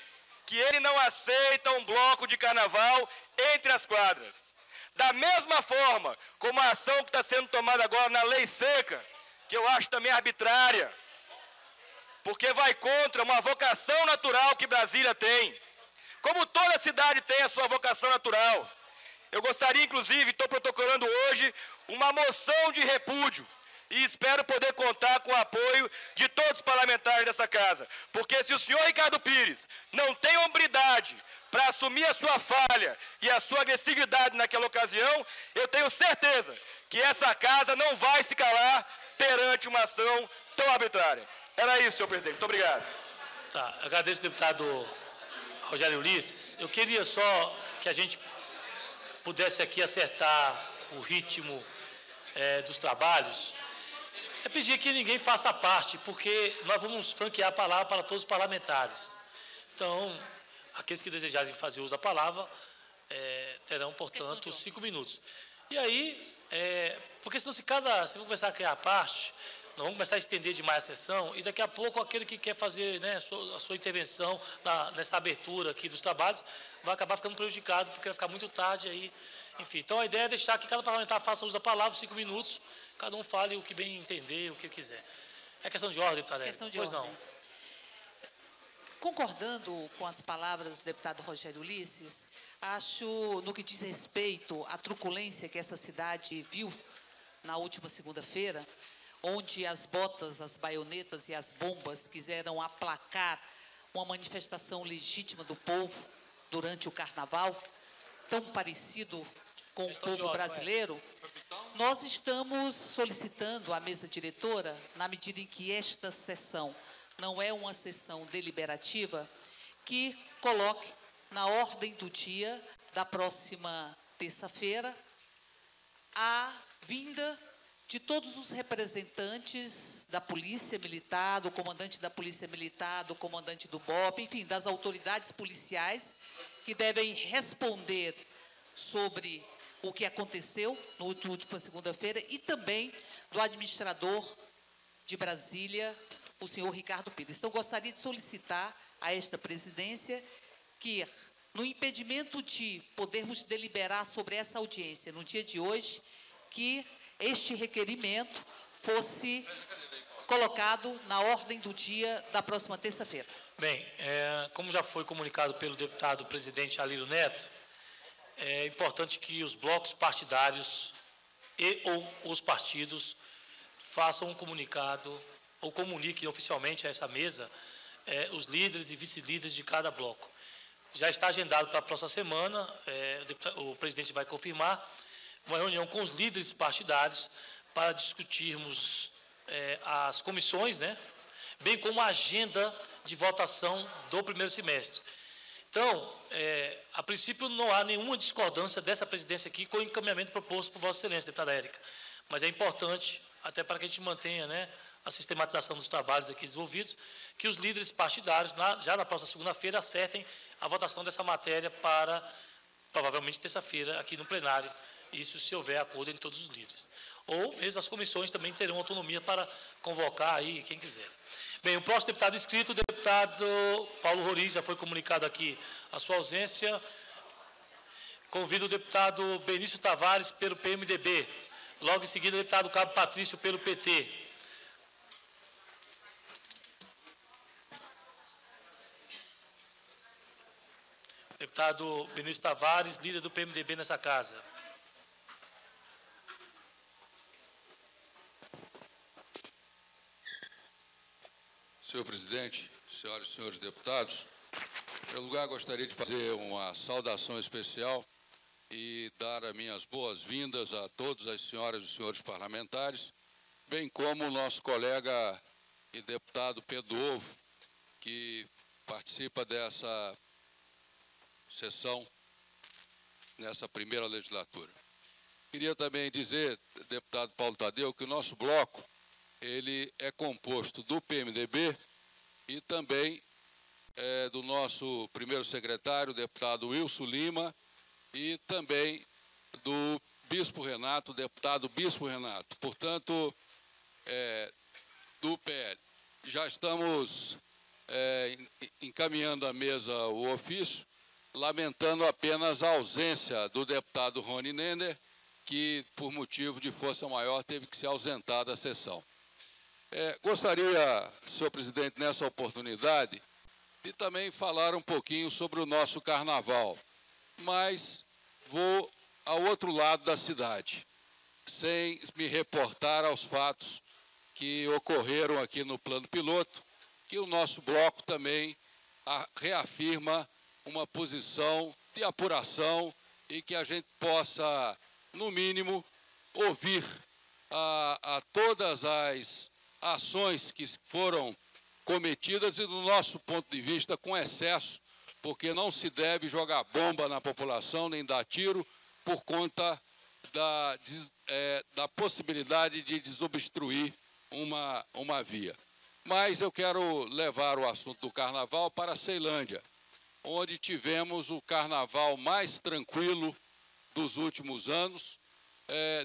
que ele não aceita um bloco de carnaval entre as quadras. Da mesma forma como a ação que está sendo tomada agora na lei seca, que eu acho também arbitrária, porque vai contra uma vocação natural que Brasília tem. Como toda cidade tem a sua vocação natural. Eu gostaria, inclusive, estou protocolando hoje, uma moção de repúdio, e espero poder contar com o apoio de todos os parlamentares dessa casa. Porque se o senhor Ricardo Pires não tem hombridade para assumir a sua falha e a sua agressividade naquela ocasião, eu tenho certeza que essa casa não vai se calar perante uma ação tão arbitrária. Era isso, senhor presidente. Muito obrigado. Tá, agradeço, deputado Rogério Ulisses. Eu queria só que a gente pudesse aqui acertar o ritmo dos trabalhos. É pedir que ninguém faça parte, porque nós vamos franquear a palavra para todos os parlamentares. Então, aqueles que desejarem fazer uso da palavra terão, portanto, 5 minutos. E aí, porque senão se for começar a criar parte, nós vamos começar a estender demais a sessão, e daqui a pouco aquele que quer fazer, né, a sua intervenção nessa abertura aqui dos trabalhos vai acabar ficando prejudicado, porque vai ficar muito tarde aí. Enfim, então a ideia é deixar que cada parlamentar faça uso da palavra, 5 minutos, cada um fale o que bem entender, o que quiser. É questão de ordem, deputada. Questão de ordem. Não. Concordando com as palavras do deputado Rogério Ulisses, acho, no que diz respeito à truculência que essa cidade viu na última segunda-feira, onde as botas, as baionetas e as bombas quiseram aplacar uma manifestação legítima do povo durante o Carnaval, tão parecido com o povo brasileiro, nós estamos solicitando à mesa diretora, na medida em que esta sessão não é uma sessão deliberativa, que coloque na ordem do dia da próxima terça-feira a vinda de todos os representantes da Polícia Militar, do comandante da Polícia Militar, do comandante do BOP, enfim, das autoridades policiais que devem responder sobre o que aconteceu na última segunda-feira e também do administrador de Brasília, o senhor Ricardo Pires. Então, gostaria de solicitar a esta presidência que, no impedimento de podermos deliberar sobre essa audiência no dia de hoje, que este requerimento fosse colocado na ordem do dia da próxima terça-feira. Bem, como já foi comunicado pelo deputado presidente Alírio Neto, é importante que os blocos partidários ou os partidos façam um comunicado ou comuniquem oficialmente a essa mesa os líderes e vice-líderes de cada bloco. Já está agendado para a próxima semana, o presidente vai confirmar, uma reunião com os líderes partidários para discutirmos as comissões, né, bem como a agenda de votação do primeiro semestre. Então, a princípio, não há nenhuma discordância dessa presidência aqui com o encaminhamento proposto por Vossa Excelência, deputada Érica. Mas é importante, até para que a gente mantenha, né, a sistematização dos trabalhos aqui desenvolvidos, que os líderes partidários, já na próxima segunda-feira, acertem a votação dessa matéria para, provavelmente, terça-feira, aqui no plenário, isso se houver acordo entre todos os líderes. Ou mesmo as comissões também terão autonomia para convocar aí quem quiser. Bem, o próximo deputado inscrito, o deputado Paulo Roriz, já foi comunicado aqui a sua ausência. Convido o deputado Benício Tavares pelo PMDB. Logo em seguida, o deputado Cabo Patrício pelo PT. Deputado Benício Tavares, líder do PMDB nessa casa. Senhor presidente, senhoras e senhores deputados, em primeiro lugar gostaria de fazer uma saudação especial e dar as minhas boas-vindas a todas as senhoras e senhores parlamentares, bem como o nosso colega e deputado Pedro Ovo, que participa dessa sessão, nessa primeira legislatura. Queria também dizer, deputado Paulo Tadeu, que o nosso bloco ele é composto do PMDB e também do nosso primeiro secretário, o deputado Wilson Lima, e também do Bispo Renato, deputado Bispo Renato. Portanto, do PL. Já estamos encaminhando à mesa o ofício, lamentando apenas a ausência do deputado Rony Nender, que, por motivo de força maior, teve que se ausentar da sessão. Gostaria, senhor presidente, nessa oportunidade, de também falar um pouquinho sobre o nosso carnaval, mas vou ao outro lado da cidade, sem me reportar aos fatos que ocorreram aqui no plano piloto, que o nosso bloco também reafirma uma posição de apuração e que a gente possa, no mínimo, ouvir a todas as ações que foram cometidas e, do nosso ponto de vista, com excesso, porque não se deve jogar bomba na população, nem dar tiro, por conta da possibilidade de desobstruir uma via. Mas eu quero levar o assunto do carnaval para a Ceilândia, onde tivemos o carnaval mais tranquilo dos últimos anos,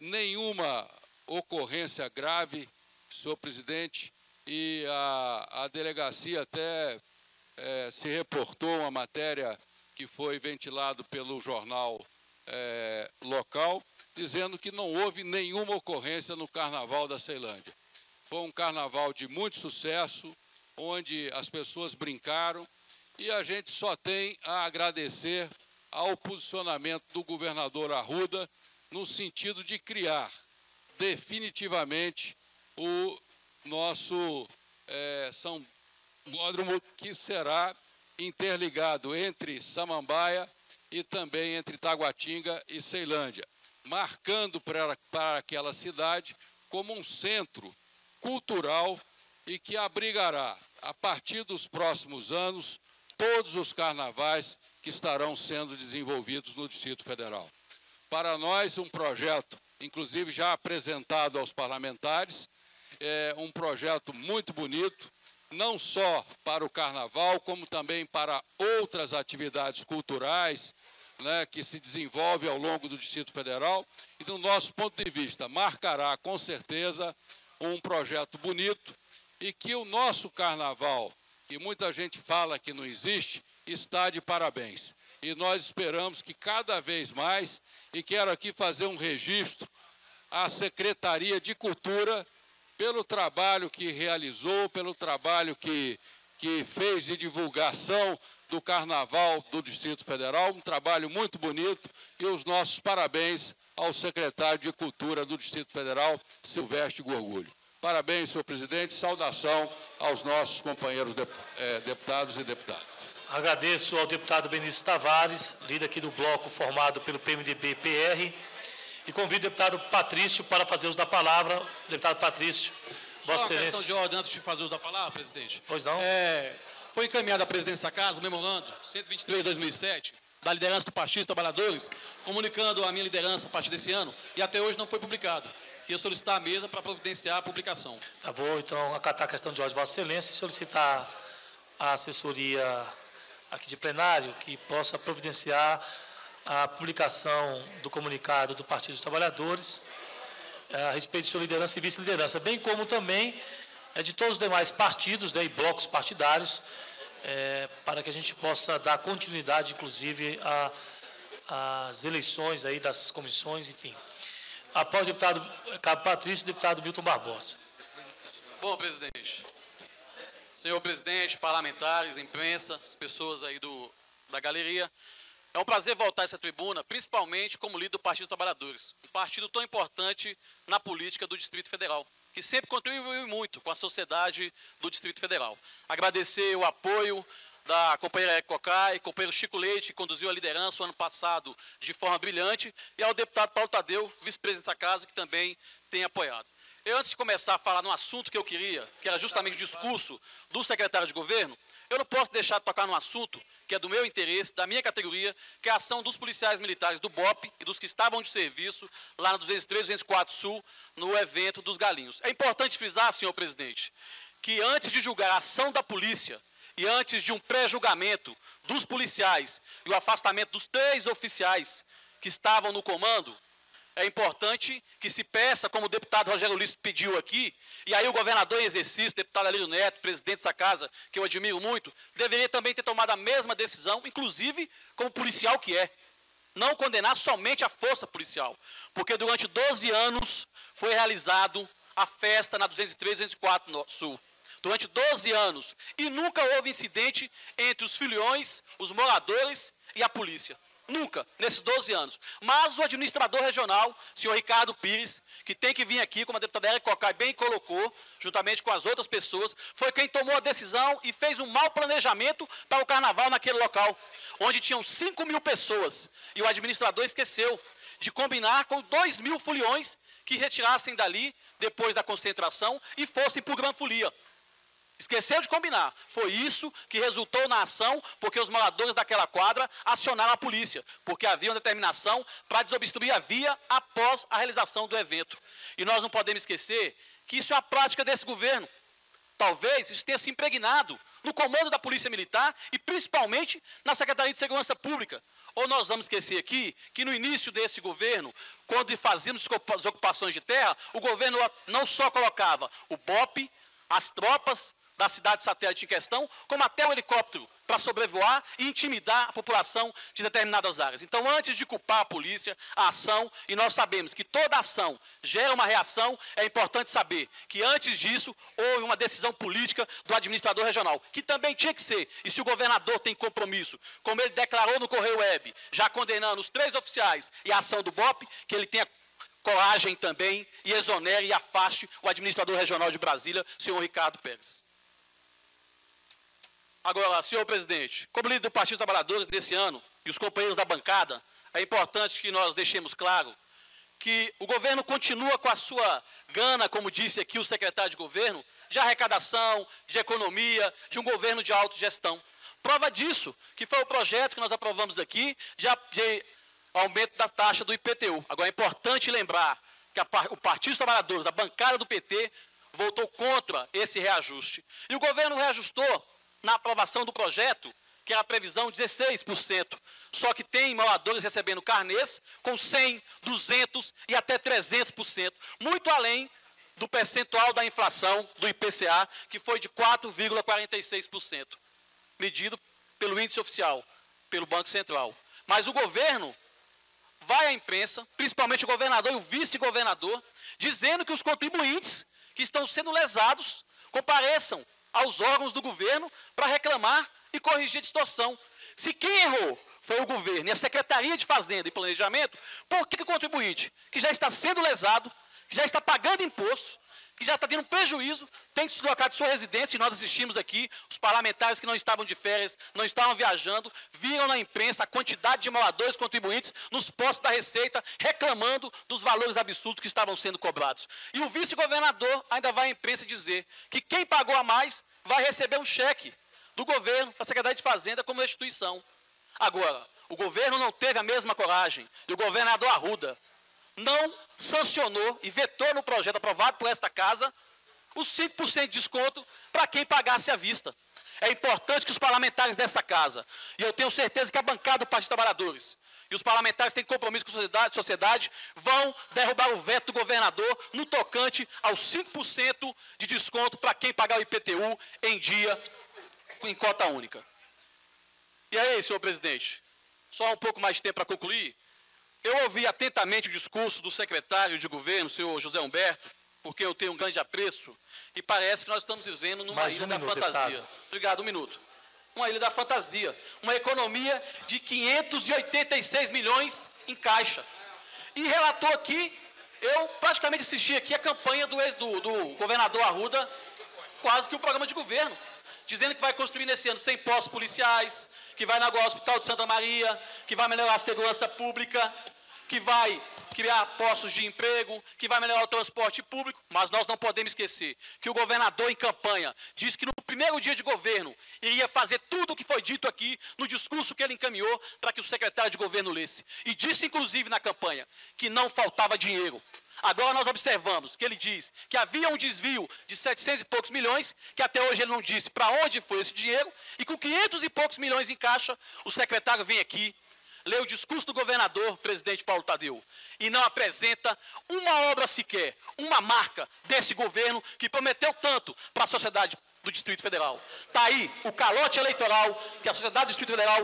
nenhuma ocorrência grave, senhor presidente, e a delegacia até se reportou uma matéria que foi ventilado pelo jornal local, dizendo que não houve nenhuma ocorrência no Carnaval da Ceilândia. Foi um carnaval de muito sucesso, onde as pessoas brincaram, e a gente só tem a agradecer ao posicionamento do governador Arruda, no sentido de criar definitivamente o nosso São Bódromo, que será interligado entre Samambaia e também entre Taguatinga e Ceilândia, marcando para aquela cidade como um centro cultural e que abrigará, a partir dos próximos anos, todos os carnavais que estarão sendo desenvolvidos no Distrito Federal. Para nós, um projeto, inclusive já apresentado aos parlamentares, é um projeto muito bonito, não só para o carnaval, como também para outras atividades culturais, né, que se desenvolvem ao longo do Distrito Federal. E, do nosso ponto de vista, marcará, com certeza, um projeto bonito e que o nosso carnaval, que muita gente fala que não existe, está de parabéns. E nós esperamos que cada vez mais, e quero aqui fazer um registro à Secretaria de Cultura, pelo trabalho que realizou, pelo trabalho que fez de divulgação do Carnaval do Distrito Federal, um trabalho muito bonito, e os nossos parabéns ao secretário de Cultura do Distrito Federal, Silvestre Gorgulho. Parabéns, senhor presidente, saudação aos nossos companheiros deputados e deputadas. Agradeço ao deputado Benício Tavares, líder aqui do bloco formado pelo PMDB-PR, e convido o deputado Patrício para fazer uso da palavra. Deputado Patrício, Vossa Excelência. Só uma questão de ordem antes de fazer uso da palavra, presidente. Pois não. Foi encaminhado à presidência da Casa o memorando 123/2007, da liderança do Partido dos Trabalhadores, comunicando a minha liderança a partir desse ano, e até hoje não foi publicado. Queria solicitar à mesa para providenciar a publicação. Tá bom, então, acatar a questão de ordem de Vossa Excelência e solicitar à assessoria aqui de plenário que possa providenciar a publicação do comunicado do Partido dos Trabalhadores a respeito de sua liderança e vice-liderança, bem como também de todos os demais partidos, né, e blocos partidários, para que a gente possa dar continuidade, inclusive, às eleições aí das comissões, enfim. Após o deputado Cabo Patrício, o deputado Milton Barbosa. Bom, presidente. Senhor presidente, parlamentares, imprensa, as pessoas aí da galeria, é um prazer voltar a essa tribuna, principalmente como líder do Partido dos Trabalhadores, um partido tão importante na política do Distrito Federal, que sempre contribuiu muito com a sociedade do Distrito Federal. Agradecer o apoio da companheira Érica Cocai, companheiro Chico Leite, que conduziu a liderança o ano passado de forma brilhante, e ao deputado Paulo Tadeu, vice-presidente da Casa, que também tem apoiado. Eu, antes de começar a falar no assunto que eu queria, que era justamente o discurso do secretário de governo, eu não posso deixar de tocar num assunto que é do meu interesse, da minha categoria, que é a ação dos policiais militares do BOP e dos que estavam de serviço lá na 203, 204 Sul, no evento dos Galinhos. É importante frisar, senhor presidente, que antes de julgar a ação da polícia e antes de um pré-julgamento dos policiais e o afastamento dos 3 oficiais que estavam no comando, é importante que se peça, como o deputado Rogério Ulisses pediu aqui, e aí o governador em exercício, deputado Alírio Neto, presidente dessa casa, que eu admiro muito, deveria também ter tomado a mesma decisão, inclusive como policial que é. Não condenar somente a força policial, porque durante 12 anos foi realizado a festa na 203, 204 Sul. Durante 12 anos. E nunca houve incidente entre os filiões, os moradores e a polícia. Nunca, nesses 12 anos. Mas o administrador regional, senhor Ricardo Pires, que tem que vir aqui, como a deputada Érica Cocai bem colocou, juntamente com as outras pessoas, foi quem tomou a decisão e fez um mau planejamento para o carnaval naquele local, onde tinham 5.000 pessoas. E o administrador esqueceu de combinar com 2.000 foliões que retirassem dali, depois da concentração, e fossem para o Gran Folia. Esqueceu de combinar. Foi isso que resultou na ação, porque os moradores daquela quadra acionaram a polícia, porque havia uma determinação para desobstruir a via após a realização do evento. E nós não podemos esquecer que isso é a prática desse governo. Talvez isso tenha se impregnado no comando da Polícia Militar e principalmente na Secretaria de Segurança Pública. Ou nós vamos esquecer aqui que no início desse governo, quando fazíamos as ocupações de terra, o governo não só colocava o BOP, as tropas da cidade satélite em questão, como até o helicóptero para sobrevoar e intimidar a população de determinadas áreas. Então, antes de culpar a polícia, a ação, e nós sabemos que toda ação gera uma reação, é importante saber que antes disso houve uma decisão política do administrador regional, que também tinha que ser, e se o governador tem compromisso, como ele declarou no Correio Web, já condenando os 3 oficiais e a ação do BOP, que ele tenha coragem também e exonere e afaste o administrador regional de Brasília, senhor Ricardo Pérez. Agora, senhor presidente, como líder do Partido dos Trabalhadores desse ano, e os companheiros da bancada, é importante que nós deixemos claro que o governo continua com a sua gana, como disse aqui o secretário de governo, de arrecadação, de economia, de um governo de autogestão. Prova disso, que foi o projeto que nós aprovamos aqui, de aumento da taxa do IPTU. Agora, é importante lembrar que o Partido dos Trabalhadores, a bancada do PT, votou contra esse reajuste. E o governo reajustou, na aprovação do projeto, que era a previsão 16%. Só que tem moradores recebendo carnês com 100%, 200% e até 300%. Muito além do percentual da inflação do IPCA, que foi de 4,46%. Medido pelo índice oficial, pelo Banco Central. Mas o governo vai à imprensa, principalmente o governador e o vice-governador, dizendo que os contribuintes que estão sendo lesados compareçam aos órgãos do governo para reclamar e corrigir a distorção. Se quem errou foi o governo e a Secretaria de Fazenda e Planejamento, por que o contribuinte, que já está sendo lesado, que já está pagando impostos, que já está tendo prejuízo, tem que se deslocar de sua residência, e nós assistimos aqui, os parlamentares que não estavam de férias, não estavam viajando, viram na imprensa a quantidade de moradores contribuintes nos postos da Receita, reclamando dos valores absurdos que estavam sendo cobrados. E o vice-governador ainda vai à imprensa dizer que quem pagou a mais vai receber um cheque do governo, da Secretaria de Fazenda, como restituição. Agora, o governo não teve a mesma coragem, e o governador Arruda não sancionou e vetou no projeto aprovado por esta casa os 5% de desconto para quem pagasse à vista. É importante que os parlamentares dessa casa, e eu tenho certeza que a bancada do Partido dos Trabalhadores e os parlamentares têm compromisso com a sociedade, vão derrubar o veto do governador no tocante aos 5% de desconto para quem pagar o IPTU em dia, em cota única. E aí, senhor presidente, só um pouco mais de tempo para concluir. Eu ouvi atentamente o discurso do secretário de governo, o senhor José Humberto, porque eu tenho um grande apreço, e parece que nós estamos vivendo numa ilha da fantasia. Deputado. Obrigado, um minuto. Uma ilha da fantasia. Uma economia de 586 milhões em caixa. E relatou aqui, eu praticamente assisti aqui a campanha do governador Arruda, quase que o programa de governo, dizendo que vai construir nesse ano 100 postos policiais, que vai inaugurar o Hospital de Santa Maria, que vai melhorar a segurança pública, que vai criar postos de emprego, que vai melhorar o transporte público, mas nós não podemos esquecer que o governador em campanha disse que no primeiro dia de governo iria fazer tudo o que foi dito aqui no discurso que ele encaminhou para que o secretário de governo lesse. E disse, inclusive, na campanha, que não faltava dinheiro. Agora nós observamos que ele diz que havia um desvio de 700 e poucos milhões, que até hoje ele não disse para onde foi esse dinheiro, e com 500 e poucos milhões em caixa, o secretário vem aqui, lê o discurso do governador, presidente Paulo Tadeu, e não apresenta uma obra sequer, uma marca desse governo que prometeu tanto para a sociedade do Distrito Federal. Está aí o calote eleitoral que a sociedade do Distrito Federal...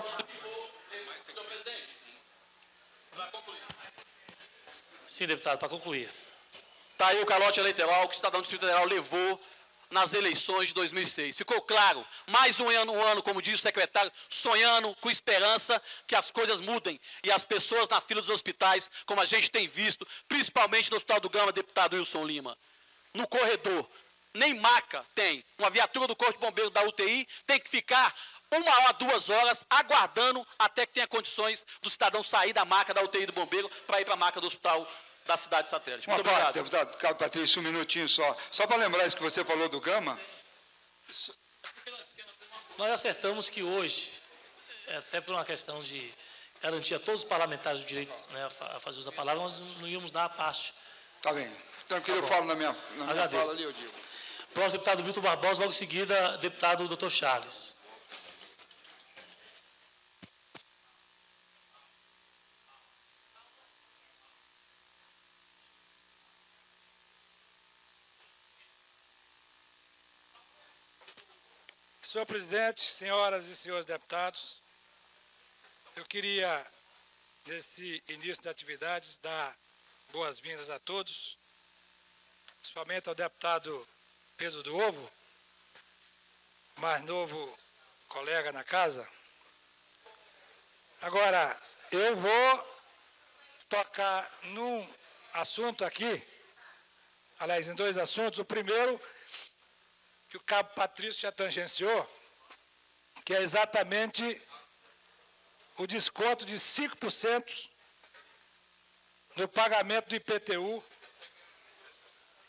Senhor presidente, vai concluir. Sim, deputado, para concluir. Está aí o calote eleitoral que o cidadão do Distrito Federal levou nas eleições de 2006. Ficou claro, mais um ano, como diz o secretário, sonhando com esperança que as coisas mudem e as pessoas na fila dos hospitais, como a gente tem visto, principalmente no Hospital do Gama, deputado Wilson Lima, no corredor, nem maca tem. Uma viatura do Corpo de Bombeiro da UTI tem que ficar 1 hora, 2 horas, aguardando até que tenha condições do cidadão sair da maca da UTI do bombeiro para ir para a maca do hospital da cidade satélite. Muito obrigado. Deputado Carlos Patrício, um minutinho só. Só para lembrar isso que você falou do Gama. Nós acertamos que hoje, até por uma questão de garantir a todos os parlamentares o direito, né, a fazer uso da palavra, nós não íamos dar a parte. Está bem. Tranquilo, eu falo na minha fala ali, eu digo. Próximo, deputado Vitor Barbosa, logo em seguida, deputado Dr. Charles. Senhor presidente, senhoras e senhores deputados, eu queria, nesse início de atividades, dar boas-vindas a todos, principalmente ao deputado Pedro do Ovo, mais novo colega na casa. Agora, eu vou tocar num assunto aqui, aliás, em dois assuntos. O primeiro, que o cabo Patrício já tangenciou, que é exatamente o desconto de 5% no pagamento do IPTU,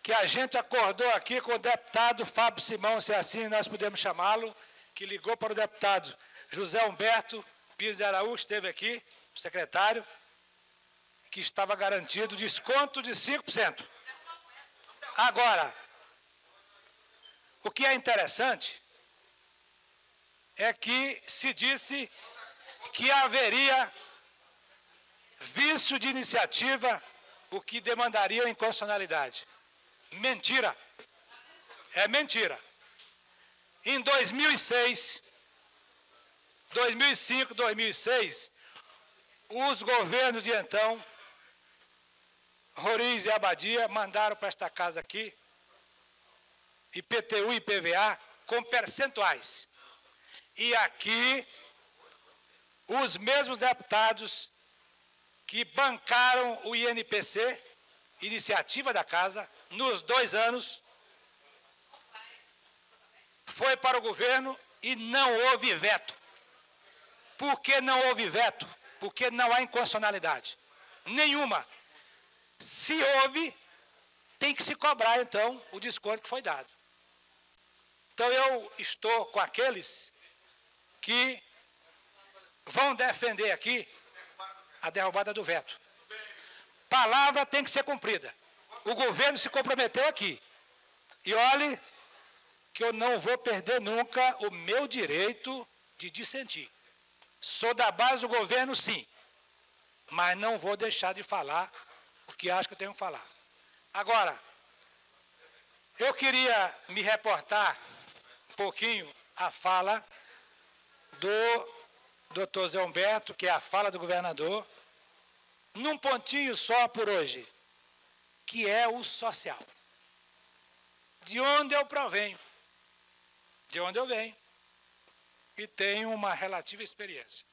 que a gente acordou aqui com o deputado Fábio Simão, se assim nós podemos chamá-lo, que ligou para o deputado José Humberto Pires de Araújo, esteve aqui, o secretário, que estava garantido desconto de 5%. Agora, o que é interessante é que se disse que haveria vício de iniciativa, o que demandaria inconstitucionalidade. Mentira. É mentira. Em 2006, 2005, 2006, os governos de então, Roriz e Abadia, mandaram para esta casa aqui, IPTU e IPVA, com percentuais. E aqui, os mesmos deputados que bancaram o INPC, iniciativa da casa, nos 2 anos, foi para o governo e não houve veto. Por que não houve veto? Porque não há inconstitucionalidade nenhuma. Se houve, tem que se cobrar, então, o desconto que foi dado. Então, eu estou com aqueles que vão defender aqui a derrubada do veto. Palavra tem que ser cumprida. O governo se comprometeu aqui. E olhe que eu não vou perder nunca o meu direito de dissentir. Sou da base do governo, sim. Mas não vou deixar de falar o que acho que eu tenho que falar. Agora, eu queria me reportar um pouquinho a fala do doutor Zé Humberto, que é a fala do governador, num pontinho só por hoje, que é o social. De onde eu provenho, de onde eu venho, e tenho uma relativa experiência.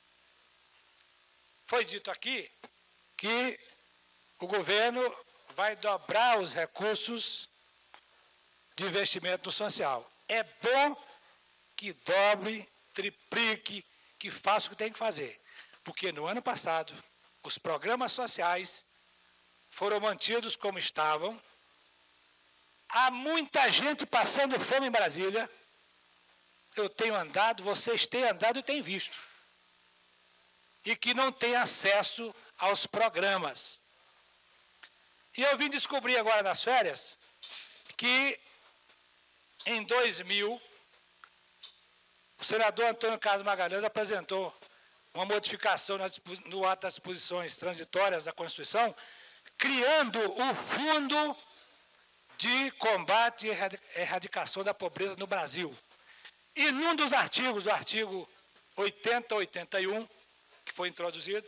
Foi dito aqui que o governo vai dobrar os recursos de investimento no social. É bom que dobre, triplique, que faça o que tem que fazer. Porque no ano passado, os programas sociais foram mantidos como estavam. Há muita gente passando fome em Brasília. Eu tenho andado, vocês têm andado e têm visto. E que não tem acesso aos programas. E eu vim descobrir agora nas férias que em 2000 o senador Antônio Carlos Magalhães apresentou uma modificação no ato das disposições transitórias da Constituição, criando o Fundo de Combate e Erradicação da Pobreza no Brasil. E num dos artigos, o artigo 80 ou 81, que foi introduzido,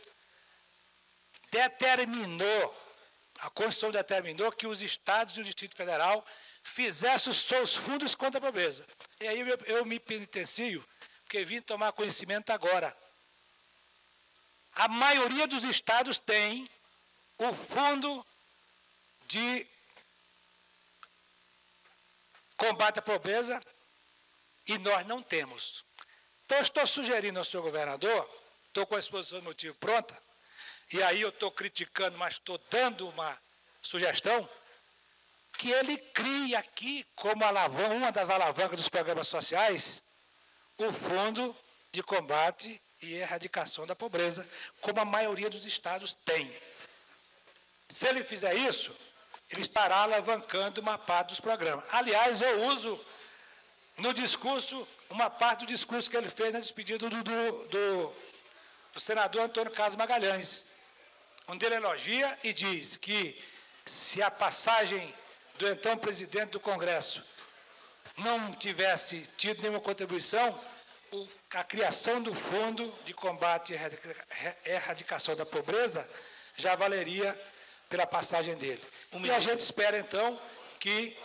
a Constituição determinou que os estados e o Distrito Federal fizessem os seus fundos contra a pobreza. E aí eu me penitencio, porque vim tomar conhecimento agora. A maioria dos estados tem o fundo de combate à pobreza e nós não temos. Então, eu estou sugerindo ao senhor governador, estou com a exposição de motivo pronta, e aí eu estou criticando, mas estou dando uma sugestão, que ele crie aqui, como uma das alavancas dos programas sociais, o Fundo de Combate e Erradicação da Pobreza, como a maioria dos estados tem. Se ele fizer isso, ele estará alavancando uma parte dos programas. Aliás, eu uso no discurso, uma parte do discurso que ele fez na despedida do senador Antônio Carlos Magalhães, onde ele elogia e diz que se a passagem do então presidente do Congresso não tivesse tido nenhuma contribuição, a criação do Fundo de Combate e Erradicação da Pobreza já valeria pela passagem dele. E a gente espera, então, que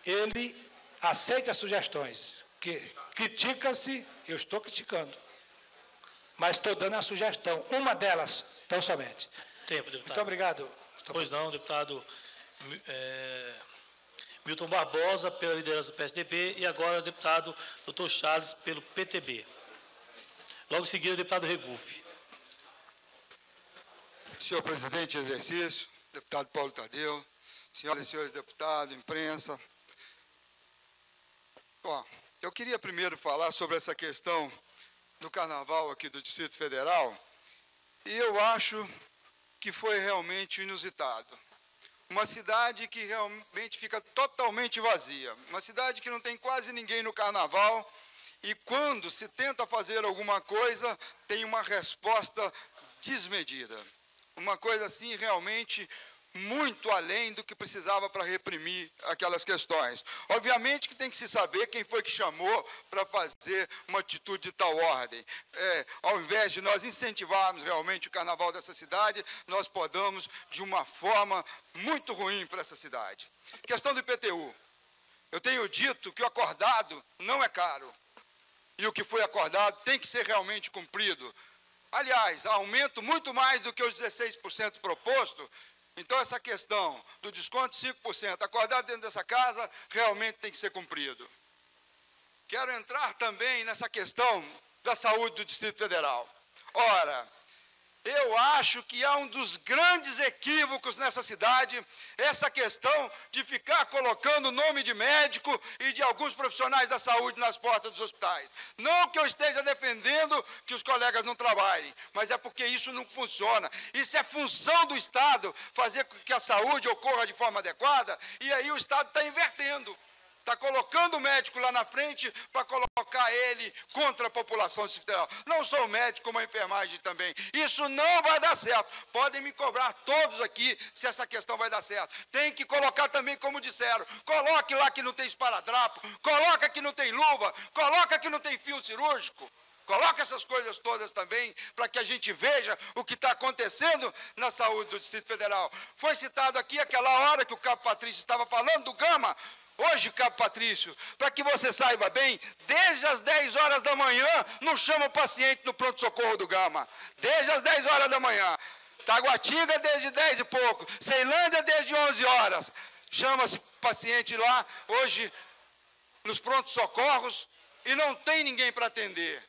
ele aceite as sugestões. Que critica-se, eu estou criticando, mas estou dando a sugestão. Uma delas, tão somente. Tempo, deputado. Muito obrigado, doutor Pois não, deputado Milton Barbosa, pela liderança do PSDB, e agora o deputado Dr. Charles, pelo PTB. Logo em seguida, o deputado Regufe. Senhor presidente em exercício, deputado Paulo Tadeu, senhoras e senhores deputados, imprensa. Eu queria primeiro falar sobre essa questão do carnaval aqui do Distrito Federal, e eu acho que foi realmente inusitado. Uma cidade que realmente fica totalmente vazia, uma cidade que não tem quase ninguém no carnaval, e quando se tenta fazer alguma coisa, tem uma resposta desmedida. Uma coisa assim realmente muito além do que precisava para reprimir aquelas questões. Obviamente que tem que se saber quem foi que chamou para fazer uma atitude de tal ordem. Ao invés de nós incentivarmos realmente o carnaval dessa cidade, nós podamos de uma forma muito ruim para essa cidade. Questão do IPTU. Eu tenho dito que o acordado não é caro. E o que foi acordado tem que ser realmente cumprido. Aliás, aumento muito mais do que os 16% proposto. Então, essa questão do desconto de 5% acordado dentro dessa casa realmente tem que ser cumprido. Quero entrar também nessa questão da saúde do Distrito Federal. Ora, eu acho que há um dos grandes equívocos nessa cidade, essa questão de ficar colocando o nome de médico e de alguns profissionais da saúde nas portas dos hospitais. Não que eu esteja defendendo que os colegas não trabalhem, mas é porque isso não funciona. Isso é função do Estado, fazer com que a saúde ocorra de forma adequada, e aí o Estado está invertendo. Está colocando o médico lá na frente para colocar ele contra a população federal. Não sou médico, como a enfermagem também. Isso não vai dar certo. Podem me cobrar todos aqui se essa questão vai dar certo. Tem que colocar também, como disseram, coloque lá que não tem esparadrapo, coloca que não tem luva, coloca que não tem fio cirúrgico. Coloca essas coisas todas também, para que a gente veja o que está acontecendo na saúde do Distrito Federal. Foi citado aqui aquela hora que o Cabo Patrício estava falando do Gama. Hoje, Cabo Patrício, para que você saiba bem, desde as 10 horas da manhã, não chama o paciente no pronto-socorro do Gama. Desde as 10 horas da manhã. Taguatinga desde 10 e pouco. Ceilândia desde 11 horas. Chama-se paciente lá, hoje, nos pronto-socorros, e não tem ninguém para atender.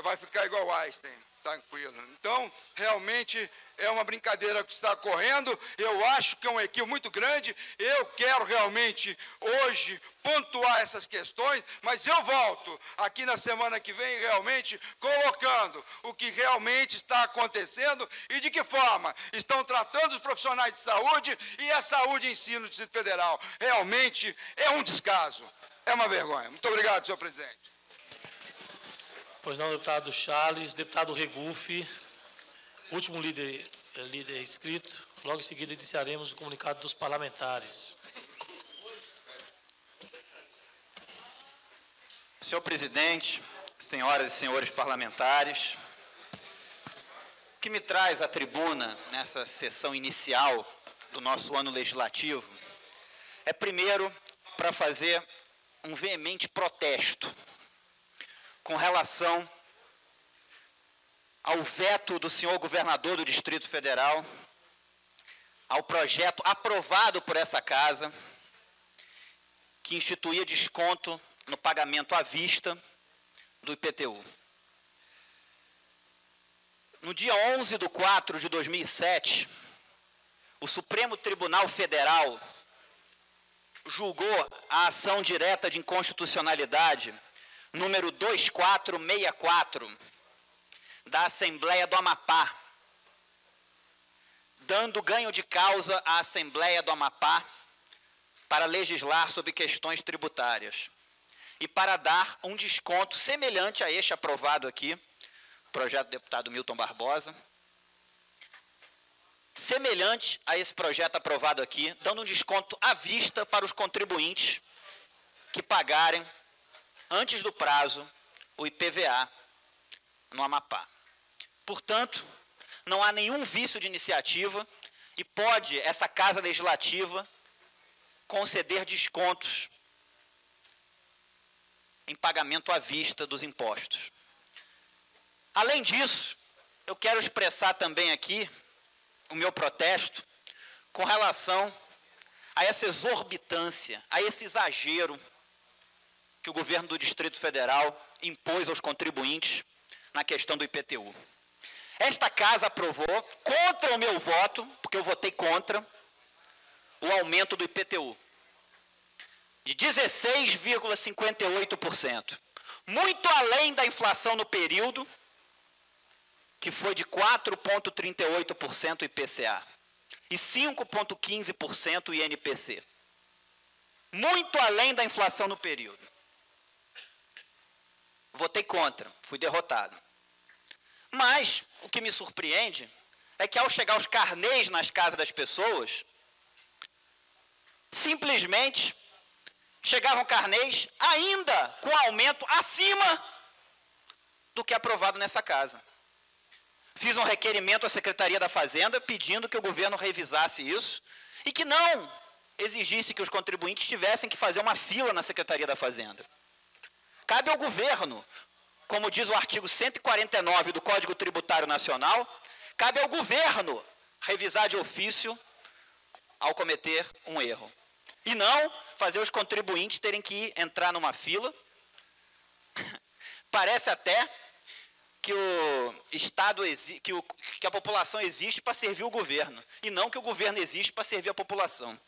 Vai ficar igual o Einstein, tranquilo. Então, realmente, é uma brincadeira que está ocorrendo. Eu acho que é um equívoco muito grande. Eu quero realmente, hoje, pontuar essas questões, mas eu volto aqui na semana que vem, realmente, colocando o que realmente está acontecendo e de que forma estão tratando os profissionais de saúde e a saúde em si no Distrito Federal. Realmente, é um descaso. É uma vergonha. Muito obrigado, senhor presidente. Pois não, deputado Charles. Deputado Regufe, último líder inscrito. Logo em seguida, iniciaremos o comunicado dos parlamentares. Senhor presidente, senhoras e senhores parlamentares, o que me traz à tribuna nessa sessão inicial do nosso ano legislativo é, primeiro, para fazer um veemente protesto com relação ao veto do senhor governador do Distrito Federal, ao projeto aprovado por essa casa, que instituía desconto no pagamento à vista do IPTU. No dia 11/4/2007, o Supremo Tribunal Federal julgou a ação direta de inconstitucionalidade número 2464, da Assembleia do Amapá, dando ganho de causa à Assembleia do Amapá para legislar sobre questões tributárias e para dar um desconto semelhante a este aprovado aqui, projeto do deputado Milton Barbosa, semelhante a esse projeto aprovado aqui, dando um desconto à vista para os contribuintes que pagarem antes do prazo o IPVA no Amapá. Portanto, não há nenhum vício de iniciativa e pode essa Casa Legislativa conceder descontos em pagamento à vista dos impostos. Além disso, eu quero expressar também aqui o meu protesto com relação a essa exorbitância, a esse exagero que o governo do Distrito Federal impôs aos contribuintes na questão do IPTU. Esta casa aprovou, contra o meu voto, porque eu votei contra, o aumento do IPTU de 16,58%, muito além da inflação no período, que foi de 4,38% IPCA e 5,15% INPC. Muito além da inflação no período. Votei contra, fui derrotado. Mas o que me surpreende é que ao chegar os carnês nas casas das pessoas, simplesmente chegavam carnês ainda com aumento acima do que é aprovado nessa casa. Fiz um requerimento à Secretaria da Fazenda pedindo que o governo revisasse isso e que não exigisse que os contribuintes tivessem que fazer uma fila na Secretaria da Fazenda. Cabe ao governo, como diz o artigo 149 do Código Tributário Nacional, cabe ao governo revisar de ofício ao cometer um erro. E não fazer os contribuintes terem que entrar numa fila. Parece até que o Estado que a população existe para servir o governo, e não que o governo existe para servir a população.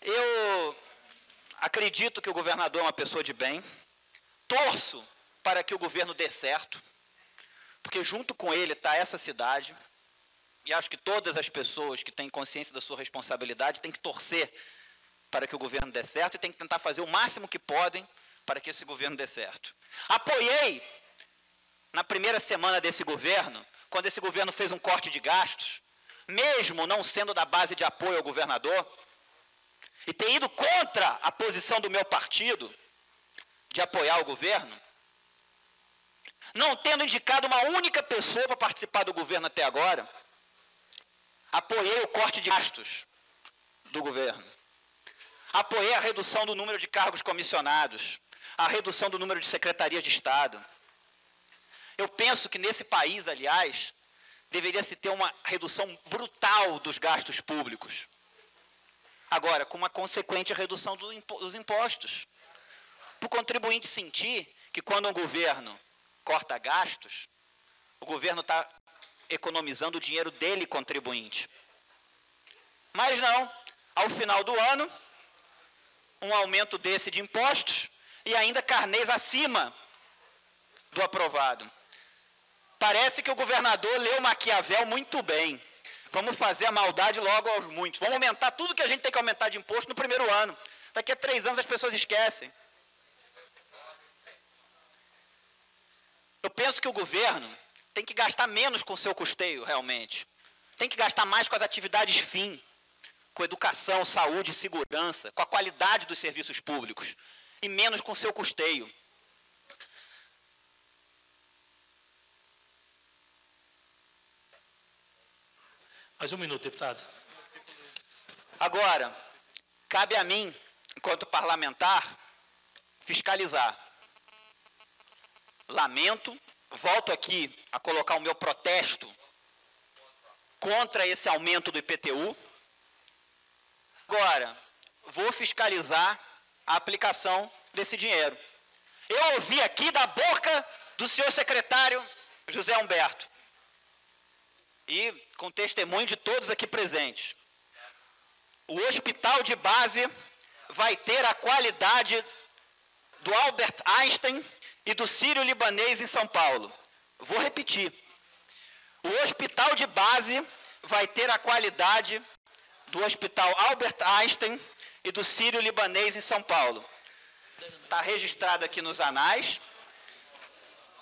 Eu acredito que o governador é uma pessoa de bem, torço para que o governo dê certo, porque junto com ele está essa cidade, e acho que todas as pessoas que têm consciência da sua responsabilidade têm que torcer para que o governo dê certo e têm que tentar fazer o máximo que podem para que esse governo dê certo. Apoiei, na primeira semana desse governo, quando esse governo fez um corte de gastos, mesmo não sendo da base de apoio ao governador, e ter ido contra a posição do meu partido de apoiar o governo, não tendo indicado uma única pessoa para participar do governo até agora, apoiei o corte de gastos do governo. Apoiei a redução do número de cargos comissionados, a redução do número de secretarias de Estado. Eu penso que nesse país, aliás, deveria se ter uma redução brutal dos gastos públicos. Agora, com uma consequente redução dos impostos. Para o contribuinte sentir que quando um governo corta gastos, o governo está economizando o dinheiro dele, contribuinte. Mas não, ao final do ano, um aumento desse de impostos e ainda carnês acima do aprovado. Parece que o governador leu Maquiavel muito bem. Vamos fazer a maldade logo aos muitos. Vamos aumentar tudo que a gente tem que aumentar de imposto no primeiro ano. Daqui a 3 anos as pessoas esquecem. Eu penso que o governo tem que gastar menos com o seu custeio, realmente. Tem que gastar mais com as atividades fim, com educação, saúde, segurança, com a qualidade dos serviços públicos, e menos com o seu custeio. Mais um minuto, deputado. Agora, cabe a mim, enquanto parlamentar, fiscalizar. Lamento, volto aqui a colocar o meu protesto contra esse aumento do IPTU. Agora, vou fiscalizar a aplicação desse dinheiro. Eu ouvi aqui da boca do senhor secretário José Humberto, e com testemunho de todos aqui presentes, o hospital de base vai ter a qualidade do Albert Einstein e do Sírio-Libanês em São Paulo. Vou repetir. O hospital de base vai ter a qualidade do Hospital Albert Einstein e do Sírio-Libanês em São Paulo. Está registrado aqui nos anais.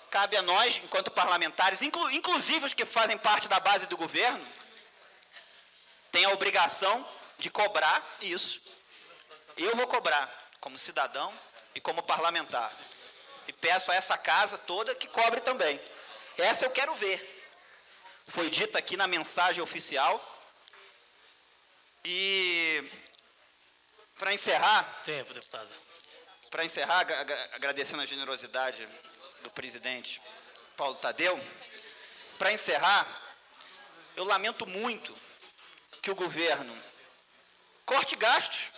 Cabe a nós, enquanto parlamentares, inclusive os que fazem parte da base do governo, tem a obrigação de cobrar isso. Eu vou cobrar, como cidadão e como parlamentar. E peço a essa casa toda que cobre também. Essa eu quero ver. Foi dito aqui na mensagem oficial. E, para encerrar... Tempo, deputado. Para encerrar, agradecendo a generosidade do presidente Paulo Tadeu, para encerrar, eu lamento muito que o governo corte gastos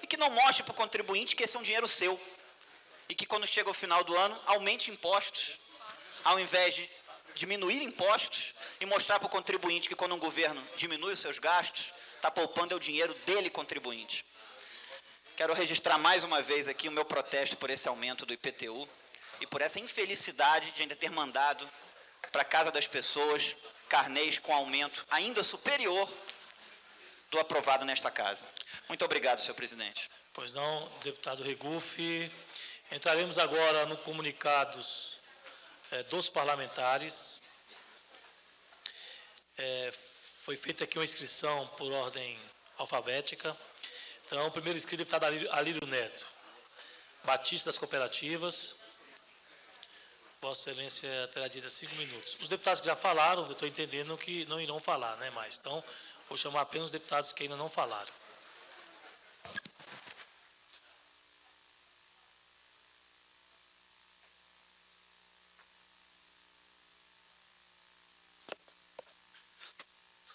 e que não mostre para o contribuinte que esse é um dinheiro seu. E que quando chega o final do ano, aumente impostos, ao invés de diminuir impostos e mostrar para o contribuinte que quando um governo diminui os seus gastos, está poupando o dinheiro dele, contribuinte. Quero registrar mais uma vez aqui o meu protesto por esse aumento do IPTU e por essa infelicidade de ainda ter mandado para a casa das pessoas carnês com aumento ainda superior do aprovado nesta casa. Muito obrigado, senhor presidente. Pois não, deputado Regufe. Entraremos agora no comunicados dos parlamentares. Foi feita aqui uma inscrição por ordem alfabética. Então, o primeiro inscrito é o deputado Alírio Neto, Batista das Cooperativas. Vossa Excelência terá dito 5 minutos. Os deputados que já falaram, eu estou entendendo que não irão falar, né, mais. Então, vou chamar apenas os deputados que ainda não falaram.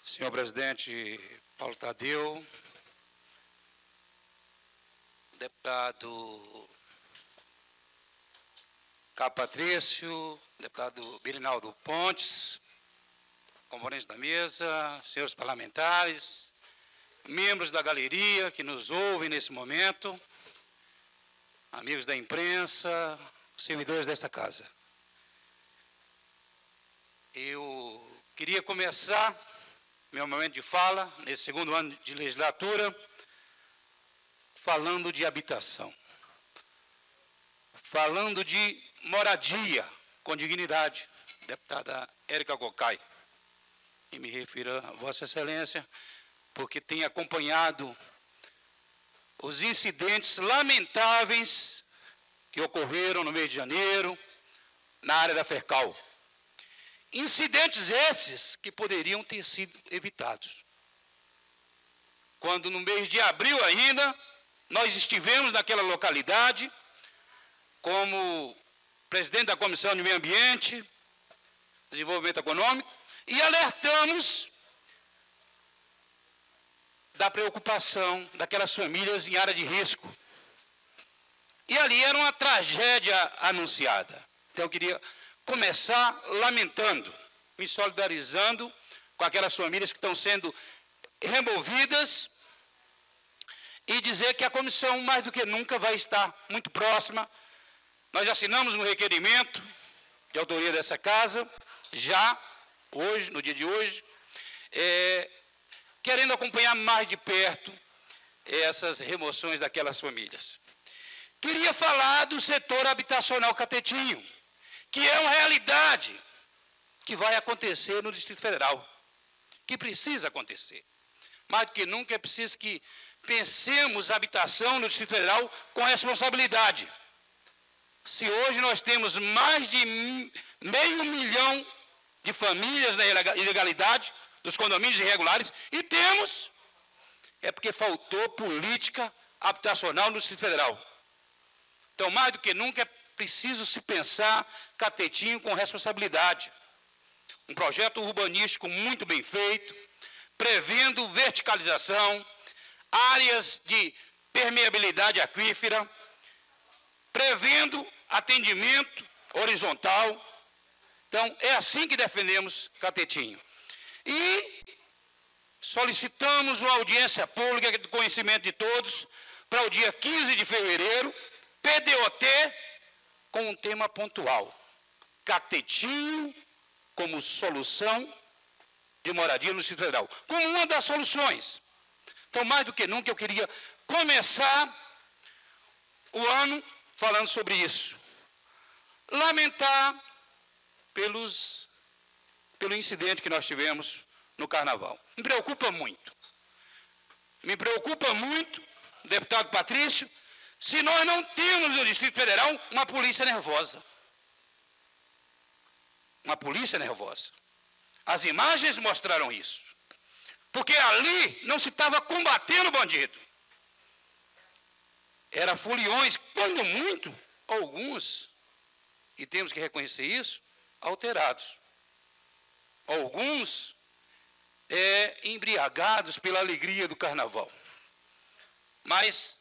Senhor presidente Paulo Tadeu, deputado Cabo Patrício, deputado Birinaldo Pontes, componentes da mesa, senhores parlamentares, membros da galeria que nos ouvem nesse momento, amigos da imprensa, servidores desta casa. Eu queria começar meu momento de fala, nesse segundo ano de legislatura, falando de habitação, falando de moradia com dignidade, deputada Érica Cocai. E me refiro a Vossa Excelência, porque tem acompanhado os incidentes lamentáveis que ocorreram no mês de janeiro, na área da Fercal. Incidentes esses que poderiam ter sido evitados. Quando no mês de abril ainda, nós estivemos naquela localidade, como presidente da Comissão de Meio Ambiente, Desenvolvimento Econômico, e alertamos da preocupação daquelas famílias em área de risco. E ali era uma tragédia anunciada. Então eu queria começar lamentando, me solidarizando com aquelas famílias que estão sendo removidas e dizer que a comissão, mais do que nunca, vai estar muito próxima. Nós assinamos um requerimento de autoria dessa casa, já, hoje, no dia de hoje, querendo acompanhar mais de perto essas remoções daquelas famílias. Queria falar do setor habitacional Catetinho, que é uma realidade que vai acontecer no Distrito Federal, que precisa acontecer. Mais do que nunca é preciso que pensemos a habitação no Distrito Federal com responsabilidade. Se hoje nós temos mais de 500 mil de famílias na ilegalidade, dos condomínios irregulares, e temos, é porque faltou política habitacional no Distrito Federal. Então, mais do que nunca, é preciso se pensar Catetinho com responsabilidade. Um projeto urbanístico muito bem feito, prevendo verticalização, áreas de permeabilidade aquífera, prevendo atendimento horizontal. Então, é assim que defendemos Catetinho. E solicitamos uma audiência pública de conhecimento de todos para o dia 15 de fevereiro, PDOT, com um tema pontual: Catetinho como solução de moradia no Distrito Federal, como uma das soluções. Então, mais do que nunca, eu queria começar o ano falando sobre isso. Lamentar pelo incidente que nós tivemos no Carnaval. Me preocupa muito. Me preocupa muito, deputado Patrício, se nós não temos no Distrito Federal uma polícia nervosa. Uma polícia nervosa. As imagens mostraram isso. Porque ali não se estava combatendo o bandido. Era foliões, quando muito, alguns, e temos que reconhecer isso, alterados. Alguns embriagados pela alegria do carnaval. Mas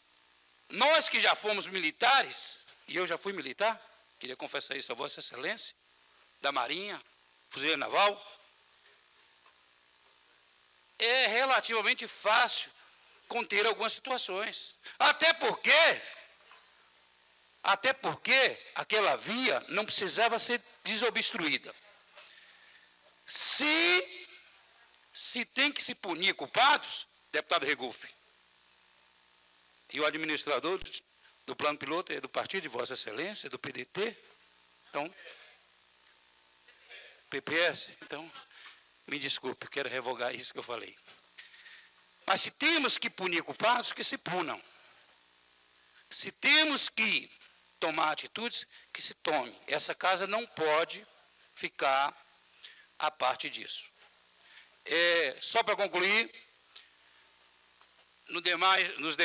nós que já fomos militares, e eu já fui militar, queria confessar isso a Vossa Excelência, da Marinha, Fuzileiro Naval, é relativamente fácil conter algumas situações. Até porque aquela via não precisava ser desobstruída. Se tem que se punir culpados, deputado Regufe, e o administrador do plano piloto é do partido de Vossa Excelência, do PDT, então, PPS, então, me desculpe, eu quero revogar isso que eu falei. Mas se temos que punir culpados, que se punam. Se temos que tomar atitudes, que se tome. Essa casa não pode ficar à parte disso. Só para concluir, nas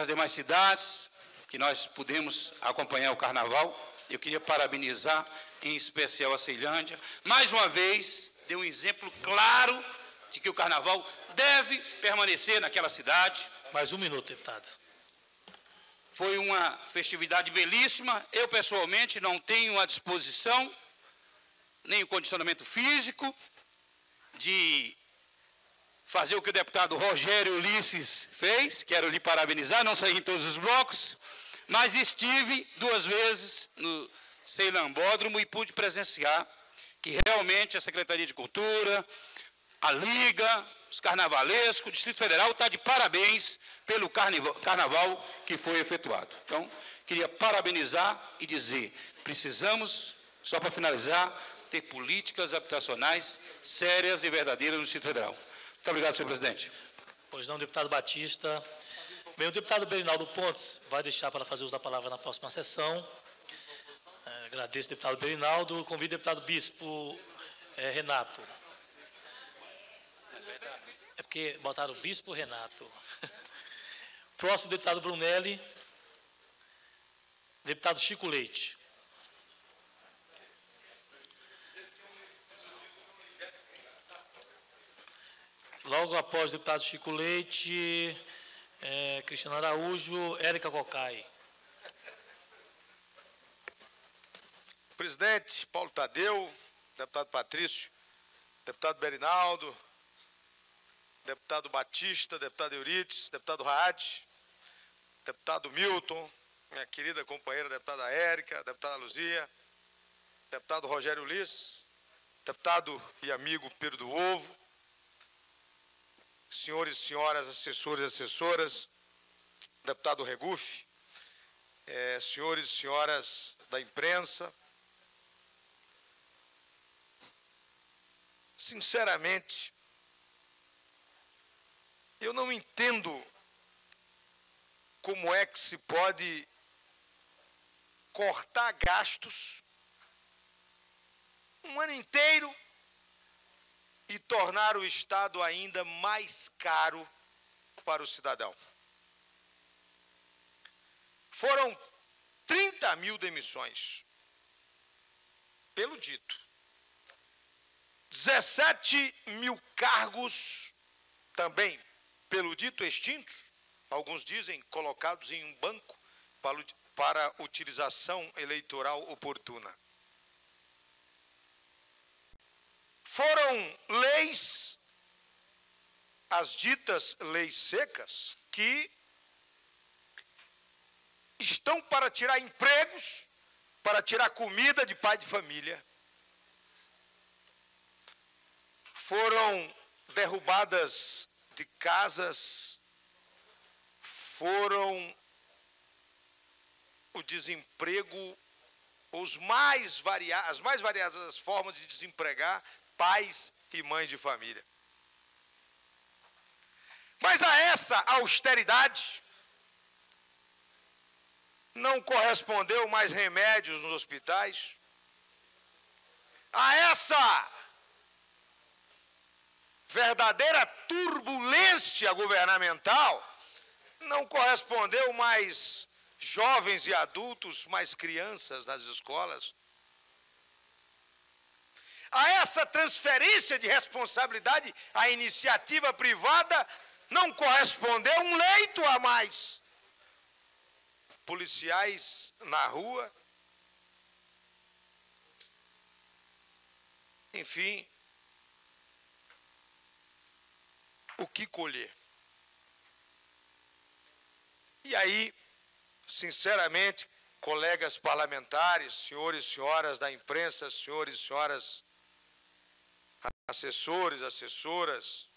demais cidades que nós pudemos acompanhar o carnaval, eu queria parabenizar, em especial a Ceilândia. Mais uma vez, deu um exemplo claro de que o carnaval deve permanecer naquela cidade. Mais um minuto, deputado. Foi uma festividade belíssima. Eu, pessoalmente, não tenho a disposição, nem o condicionamento físico, de fazer o que o deputado Rogério Ulisses fez. Quero lhe parabenizar, não saí em todos os blocos, mas estive 2 vezes no Ceilambódromo e pude presenciar que realmente a Secretaria de Cultura, a Liga, os carnavalescos, o Distrito Federal está de parabéns pelo carnaval que foi efetuado. Então, queria parabenizar e dizer, precisamos, só para finalizar, ter políticas habitacionais sérias e verdadeiras no Distrito Federal. Muito obrigado, senhor presidente. Pois não, deputado Batista. Bem, o deputado Berinaldo Pontes vai deixar para fazer uso da palavra na próxima sessão. Agradeço, deputado Berinaldo. Convido o deputado Bispo Renato. É porque botaram o Bispo Renato. Próximo, deputado Brunelli. Deputado Chico Leite. Logo após o deputado Chico Leite, Cristiano Araújo, Érica Cocai. Presidente Paulo Tadeu, deputado Patrício, deputado Berinaldo, deputado Batista, deputado Eurites, deputado Raad, deputado Milton, minha querida companheira deputada Érica, deputada Luzia, deputado Rogério Ulisses, deputado e amigo Pedro do Ovo, senhores e senhoras assessores e assessoras, deputado Regufe, senhores e senhoras da imprensa, sinceramente, eu não entendo como é que se pode cortar gastos um ano inteiro e tornar o Estado ainda mais caro para o cidadão. Foram 30 mil demissões, pelo dito. 17 mil cargos, também, pelo dito, extintos. Alguns dizem colocados em um banco para utilização eleitoral oportuna. Foram leis, as ditas leis secas, que estão para tirar empregos, para tirar comida de pai de família. Foram derrubadas de casas, foram o desemprego, as mais variadas formas de desempregar pais e mães de família. Mas a essa austeridade não correspondeu mais remédios nos hospitais. A essa verdadeira turbulência governamental não correspondeu mais jovens e adultos, mais crianças nas escolas. a essa transferência de responsabilidade à iniciativa privada, não correspondeu um leito a mais. Policiais na rua. Enfim, o que colher? E aí, sinceramente, colegas parlamentares, senhores e senhoras da imprensa, senhores e senhoras assessores, assessoras,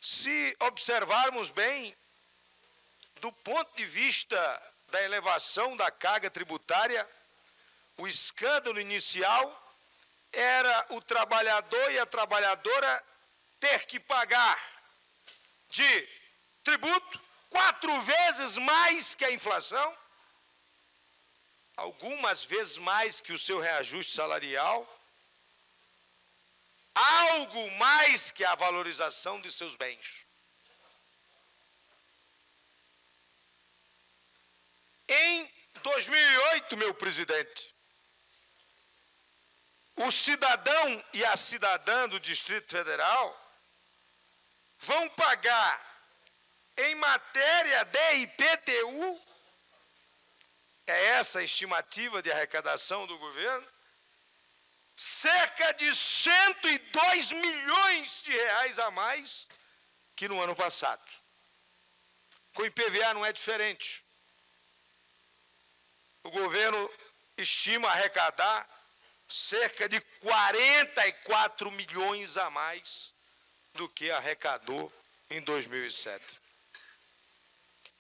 se observarmos bem, do ponto de vista da elevação da carga tributária, o escândalo inicial era o trabalhador e a trabalhadora ter que pagar de tributo 4 vezes mais que a inflação, algumas vezes mais que o seu reajuste salarial, algo mais que a valorização de seus bens. Em 2008, meu presidente, o cidadão e a cidadã do Distrito Federal vão pagar, em matéria de IPTU, é essa a estimativa de arrecadação do governo, cerca de 102 milhões de reais a mais que no ano passado. Com o IPVA não é diferente. O governo estima arrecadar cerca de 44 milhões a mais do que arrecadou em 2007.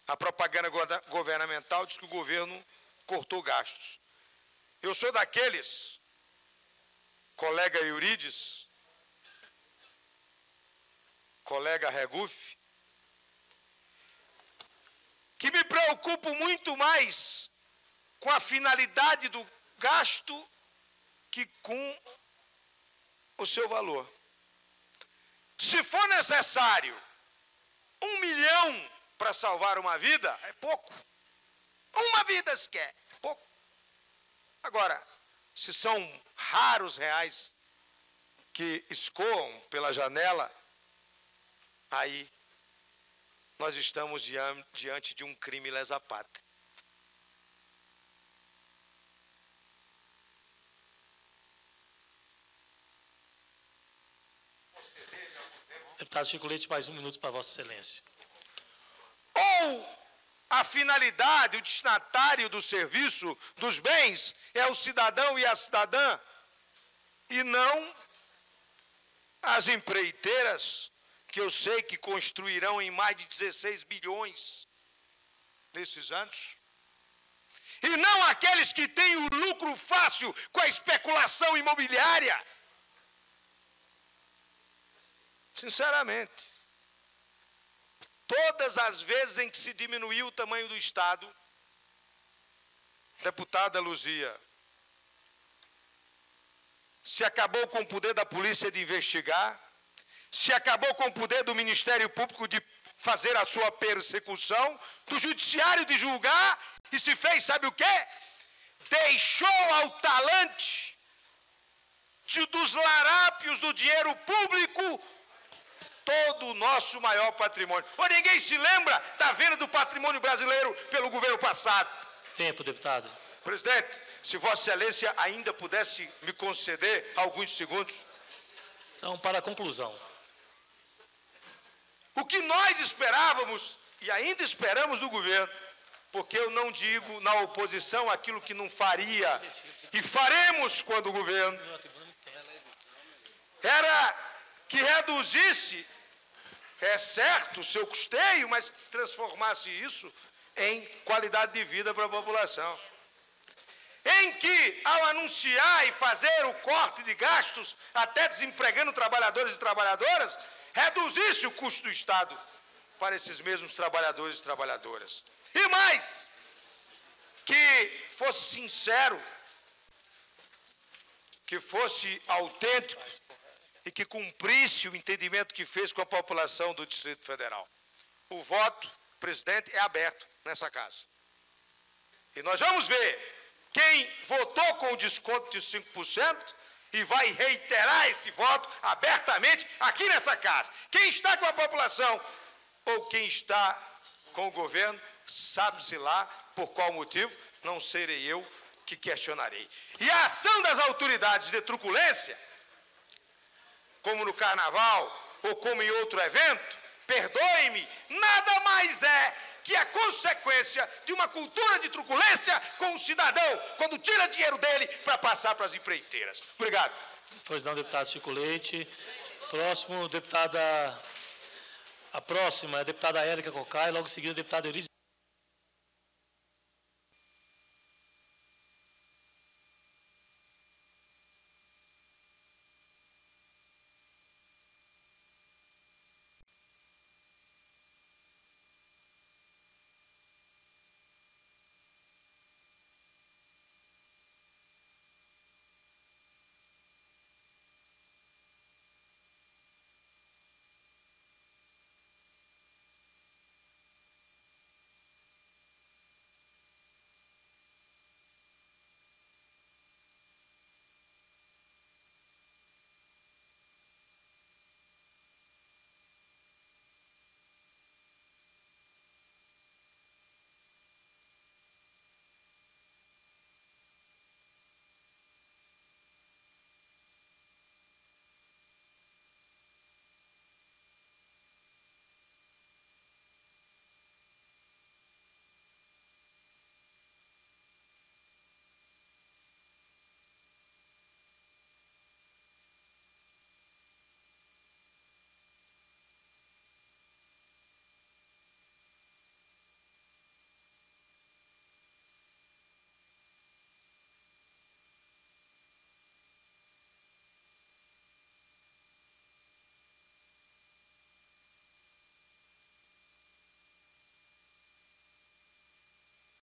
A propaganda governamental diz que o governo cortou gastos. Eu sou daqueles, colega Eurides, colega Regufe, que me preocupo muito mais com a finalidade do gasto que com o seu valor. Se for necessário 1 milhão para salvar uma vida, é pouco. Uma vida sequer, é pouco. Agora, se são raros reais que escoam pela janela, aí nós estamos diante de um crime lesa pátria. Deputado Chico Leite, mais 1 minuto para Vossa Excelência. Ou a finalidade, o destinatário do serviço dos bens é o cidadão e a cidadã, e não as empreiteiras, que eu sei que construirão em mais de 16 bilhões nesses anos, e não aqueles que têm o lucro fácil com a especulação imobiliária. Sinceramente, todas as vezes em que se diminuiu o tamanho do Estado, deputada Luzia, se acabou com o poder da polícia de investigar, se acabou com o poder do Ministério Público de fazer a sua persecução, do Judiciário de julgar, e se fez, sabe o quê? Deixou ao talante dos larápios do dinheiro público todo o nosso maior patrimônio. Ou ninguém se lembra da venda do patrimônio brasileiro pelo governo passado? Tempo, deputado. Presidente, se Vossa Excelência ainda pudesse me conceder alguns segundos. Então, para a conclusão. O que nós esperávamos, e ainda esperamos do governo, porque eu não digo na oposição aquilo que não faria, e faremos quando o governo, era que reduzisse, é certo, o seu custeio, mas que transformasse isso em qualidade de vida para a população. Em que, ao anunciar e fazer o corte de gastos, até desempregando trabalhadores e trabalhadoras, reduzisse o custo do Estado para esses mesmos trabalhadores e trabalhadoras. E mais, que fosse sincero, que fosse autêntico, e que cumprisse o entendimento que fez com a população do Distrito Federal. O voto, presidente, é aberto nessa casa. E nós vamos ver quem votou com o desconto de 5% e vai reiterar esse voto abertamente aqui nessa casa. Quem está com a população ou quem está com o governo, sabe-se lá por qual motivo, não serei eu que questionarei. E a ação das autoridades de truculência, como no Carnaval ou como em outro evento, perdoe-me, nada mais é que a consequência de uma cultura de truculência com o cidadão, quando tira dinheiro dele para passar para as empreiteiras. Obrigado. Pois não, deputado Chico Leite. Próximo, deputada... A próxima é a deputada Érica Cocai, logo em seguida a deputada Eurídice.